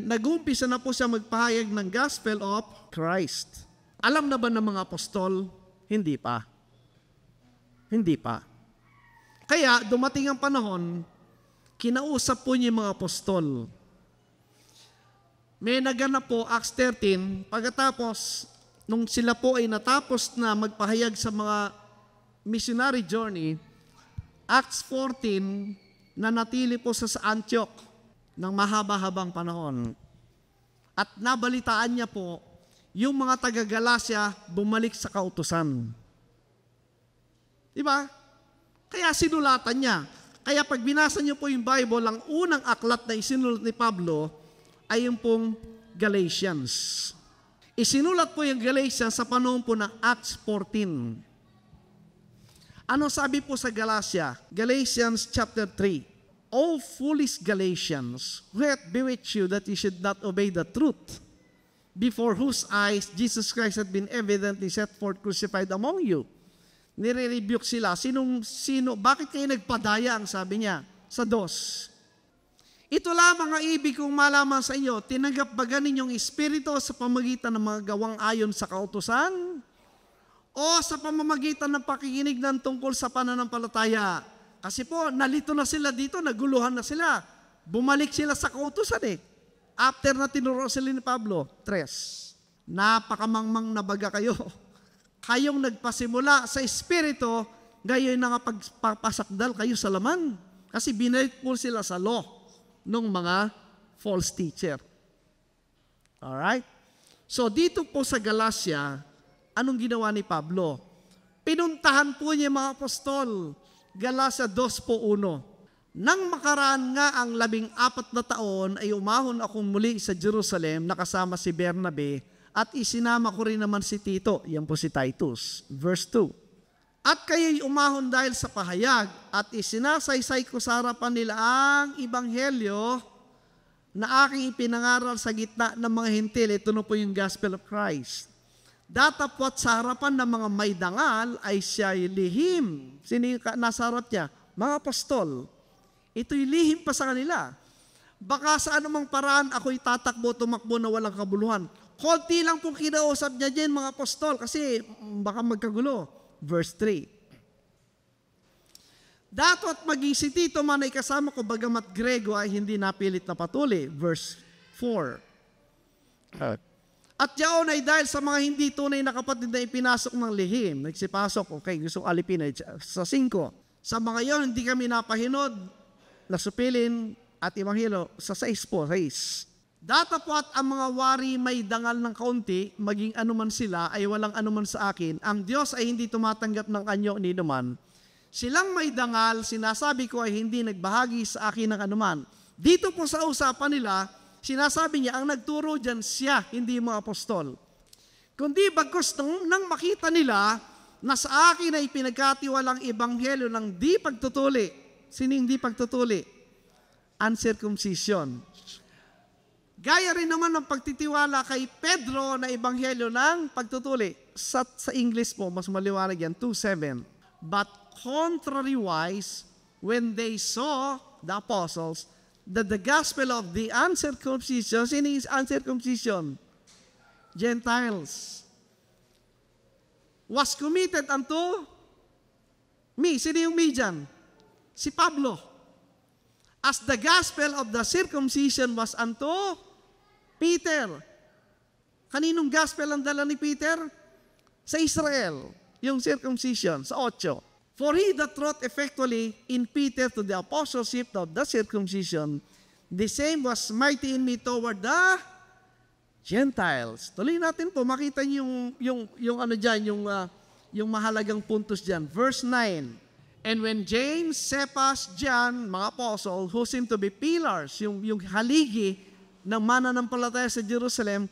nag-umpisa na po siya magpahayag ng gospel of Christ. Alam na ba ng mga apostol? Hindi pa. Hindi pa. Kaya dumating ang panahon, kinausap po niya yung mga apostol. May naganap po, Acts 13, pagkatapos, nung sila po ay natapos na magpahayag sa mga missionary journey, Acts 14, nanatili po sa Antioch ng mahaba-habang panahon. At nabalitaan niya po, yung mga taga-Galacia bumalik sa kautusan. Diba? Kaya sinulatan niya. Kaya pag binasa niyo po yung Bible, ang unang aklat na isinulat ni Pablo, ay yung pong Galatians. Isinulat po yung Galatians sa panahon po ng Acts 14. Ano sabi po sa Galatia? Galatians chapter 3. O foolish Galatians, who hath bewitched you that you should not obey the truth, before whose eyes Jesus Christ had been evidently set forth crucified among you. Nire-rebuke sila. Bakit kayo nagpadaya, ang sabi niya? Sa dos. Ito lamang ang ibig kong malaman sa inyo, tinanggap ba ninyong espiritu sa pamamagitan ng mga gawang ayon sa kautusan? O sa pamamagitan ng pakikinig ng tungkol sa pananampalataya? Kasi po, nalito na sila dito, naguluhan na sila. Bumalik sila sa kautusan eh. After na tinuro sila ni Pablo, 3. Napakamangmang nabaga kayo. Kayong nagpasimula sa espiritu, gayon na nga pagpapasakdal kayo sa laman. Kasi binalik po sila sa law ng mga false teacher. Alright? So dito po sa Galacia, anong ginawa ni Pablo? Pinuntahan po niya yung mga apostol. Galacia 2:1. Nang makaraan nga ang 14 na taon, ay umahon akong muli sa Jerusalem nakasama si Bernabe at isinama ko rin naman si Tito. Yan po si Titus. Verse 2. At kayo'y umahon dahil sa pahayag at isinasaysay ko sa harapan nila ang ebanghelyo na aking ipinangaral sa gitna ng mga hentil. Ito na po yung gospel of Christ. Datapwat sa harapan ng mga may dangal ay siya'y lihim. Sino yung nasa harap niya? Mga apostol. Ito'y lihim pa sa kanila. Baka sa anumang paraan ako'y tatakbo, tumakbo na walang kabuluhan. Konti lang pong kinausap niya dyan mga apostol kasi baka magkagulo. Verse 3. Dato at maging si Tito man ay kasama ko bagamat Grego ay hindi napilit na patuli. Verse 4. At yaon ay dahil sa mga hindi tunay na kapatid na ipinasok ng lihim. Nagsipasok, okay, gusto alipin sa 5. Sa mga yon, hindi kami napahinod, nasupilin at imanghilo sa 6 po, 6. Datapwat ang mga wari may dangal ng kaunti, maging anuman sila ay walang anuman sa akin. Ang Diyos ay hindi tumatanggap ng anyo ni naman. Silang may dangal, sinasabi ko ay hindi nagbahagi sa akin ng anuman. Dito po sa usapan nila, sinasabi niya, ang nagturo dyan siya, hindi mga apostol. Kundi bagkus nang makita nila na sa akin ay pinagkatiwalang ebanghelyo ng di pagtutuli. Sino yung di pagtutuli? Uncircumcision. Gaya rin naman ng pagtitiwala kay Pedro na ebanghelyo ng pagtutuli. Sa English po, mas maliwanag yan, 2:7. But contrariwise, when they saw, the apostles, that the gospel of the uncircumcision, sino is uncircumcision? Gentiles. Was committed unto me. Sino yung me dyan? Si Pablo. As the gospel of the circumcision was unto Peter. Kaninong gospel ang dala ni Peter? Sa Israel. Yung circumcision, sa 8. For he that wrought effectually in Peter to the apostleship of the circumcision, the same was mighty in me toward the Gentiles. Tuloy natin po, makita niyo yung ano dyan, yung mahalagang puntos dyan. Verse 9. And when James, Cephas, John, mga apostle, who seemed to be pillars, yung haligi ng mananampalataya sa Jerusalem,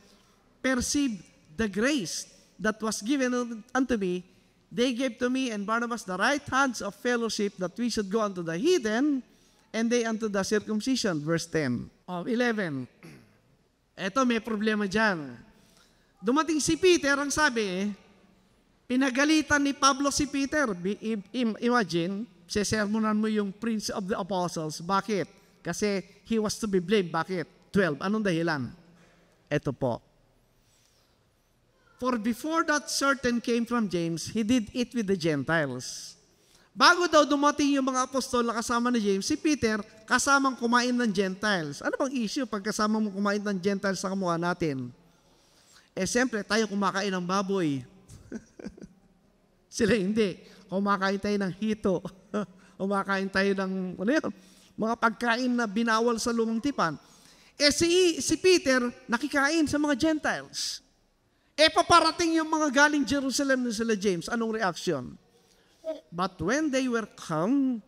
perceived the grace that was given unto me, they gave to me and Barnabas the right hands of fellowship that we should go unto the heathen, and they unto the circumcision. Verse 10 of 11. Eto, may problema dyan. Dumating si Peter, ang sabi, pinagalitan ni Pablo si Peter. Imagine, sesermonan mo yung Prince of the Apostles. Bakit? Kasi he was to be blamed. Bakit? 12. Anong dahilan? Ito po. For before that certain came from James, he did eat with the Gentiles. Bago daw dumating yung mga apostol na kasama ni James, si Peter kasamang kumain ng Gentiles. Ano bang issue pag kasama mo kumain ng Gentiles sa kamukha natin? Siyempre, tayo kumakain ng baboy. Sila hindi. Kumakain tayo ng hito. Kumakain tayo ng mga pagkain na binawal sa lumang tipan. Si Peter, nakikain sa mga Gentiles. Paparating yung mga galing Jerusalem na sila James. Anong reaction? But when they were come,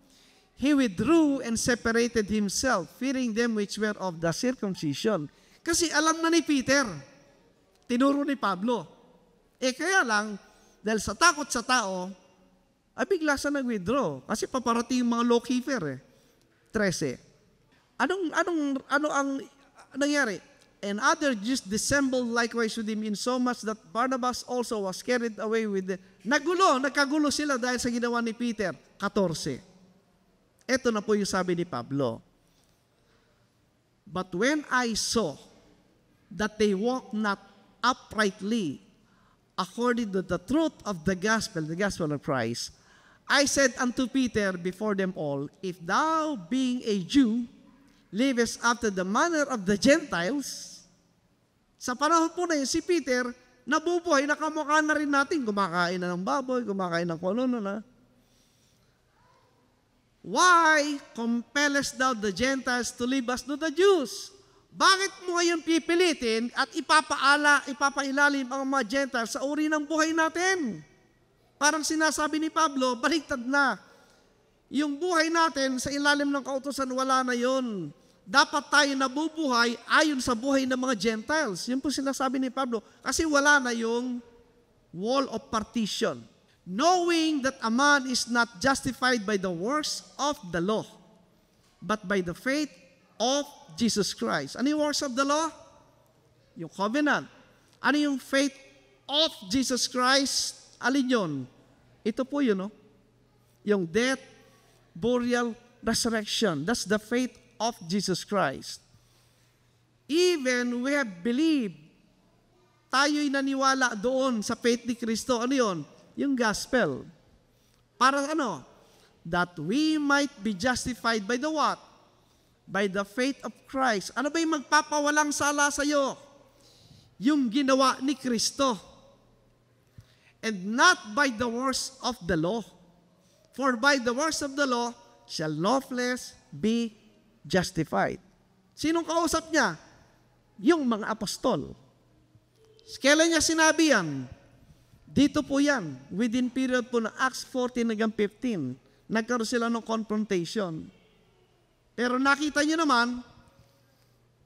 he withdrew and separated himself, fearing them which were of the circumcision. Kasi alam na ni Peter, tinuro ni Pablo. Kaya lang, dahil sa takot sa tao, bigla siya nag-withdraw. Kasi paparating yung mga law-keeper 13. Ano ang nangyari? And other Jews dissembled likewise with him in so much that Barnabas also was carried away with the... Nagkagulo sila dahil sa ginawa ni Peter. 14. Ito na po yung sabi ni Pablo. But when I saw that they walk not uprightly according to the truth of the gospel of Christ, I said unto Peter before them all, if thou, being a Jew, livest after the manner of the Gentiles, sa panahon po na yun, si Peter, nabubuhay, nakamukha na rin natin, kumakain na ng baboy, kumakain ng kung ano na. Why compellest thou the Gentiles to leave us to the Jews? Bakit mo ngayon pipilitin at ipapailalim ang mga Gentiles sa uri ng buhay natin? Parang sinasabi ni Pablo, baliktad na. Yung buhay natin sa ilalim ng kautusan, wala na yon. Dapat tayo nabubuhay ayon sa buhay ng mga Gentiles. Yun po sinasabi ni Pablo. Kasi wala na yung wall of partition. Knowing that a man is not justified by the works of the law, but by the faith of Jesus Christ. Ano yung works of the law? Yung covenant. Ano yung faith of Jesus Christ? Alin yun? Ito po yun, no? Yung death, burial, resurrection. That's the faith of Jesus Christ. Even we have believed, tayo'y naniwala doon sa faith ni Kristo. Ano yun? Yung gospel. Para ano? That we might be justified by the what? By the faith of Christ. Ano ba yung magpapawalang sala sa'yo? Yung ginawa ni Kristo. And not by the works of the law. For by the works of the law shall no flesh be justified. Sinong kausap niya? Yung mga apostol. Kailan niya sinabi yan? Dito po yan. Within period po ng Acts 14 hanggang 15. Nagkaroon sila ng confrontation. Pero nakita niyo naman,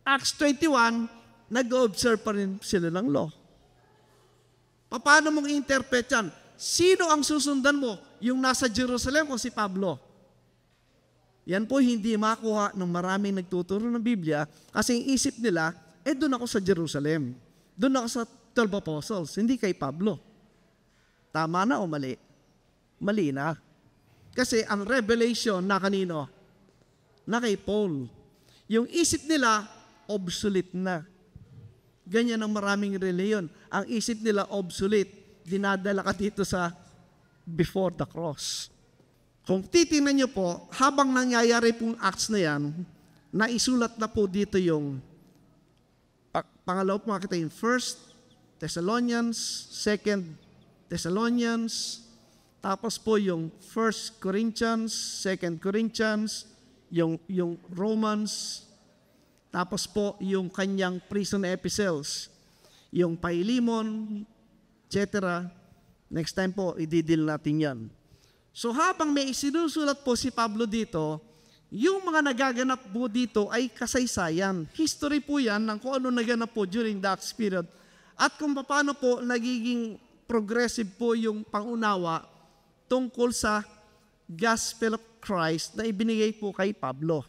Acts 21, nag-observe pa rin sila ng law. Paano mong interpret yan? Sino ang susundan mo? Yung nasa Jerusalem o si Pablo? Yan po hindi makuha ng maraming nagtuturo ng Biblia kasi yung isip nila, doon ako sa Jerusalem. Doon ako sa 12 apostles, hindi kay Pablo. Tama na o mali? Mali na. Kasi ang revelation na kanino? Na kay Paul. Yung isip nila, obsolete na. Ganyan ang maraming reliyon. Ang isip nila, obsolete. Dinadala ka dito sa before the cross. Kung titingnan nyo po, habang nangyayari pong acts na yan, naisulat na po dito yung pangalaw po makita yung 1 Thessalonians, 2 Thessalonians, tapos po yung 1 Corinthians, 2 Corinthians, yung Romans, tapos po yung kanyang prison epistles, yung Philemon, etc. Next time po, i-deal natin yan. So habang may isinusulat po si Pablo dito, yung mga nagaganap po dito ay kasaysayan. History po yan ng kung ano naganap po during that period at kung paano po nagiging progressive po yung pangunawa tungkol sa gospel of Christ na ibinigay po kay Pablo.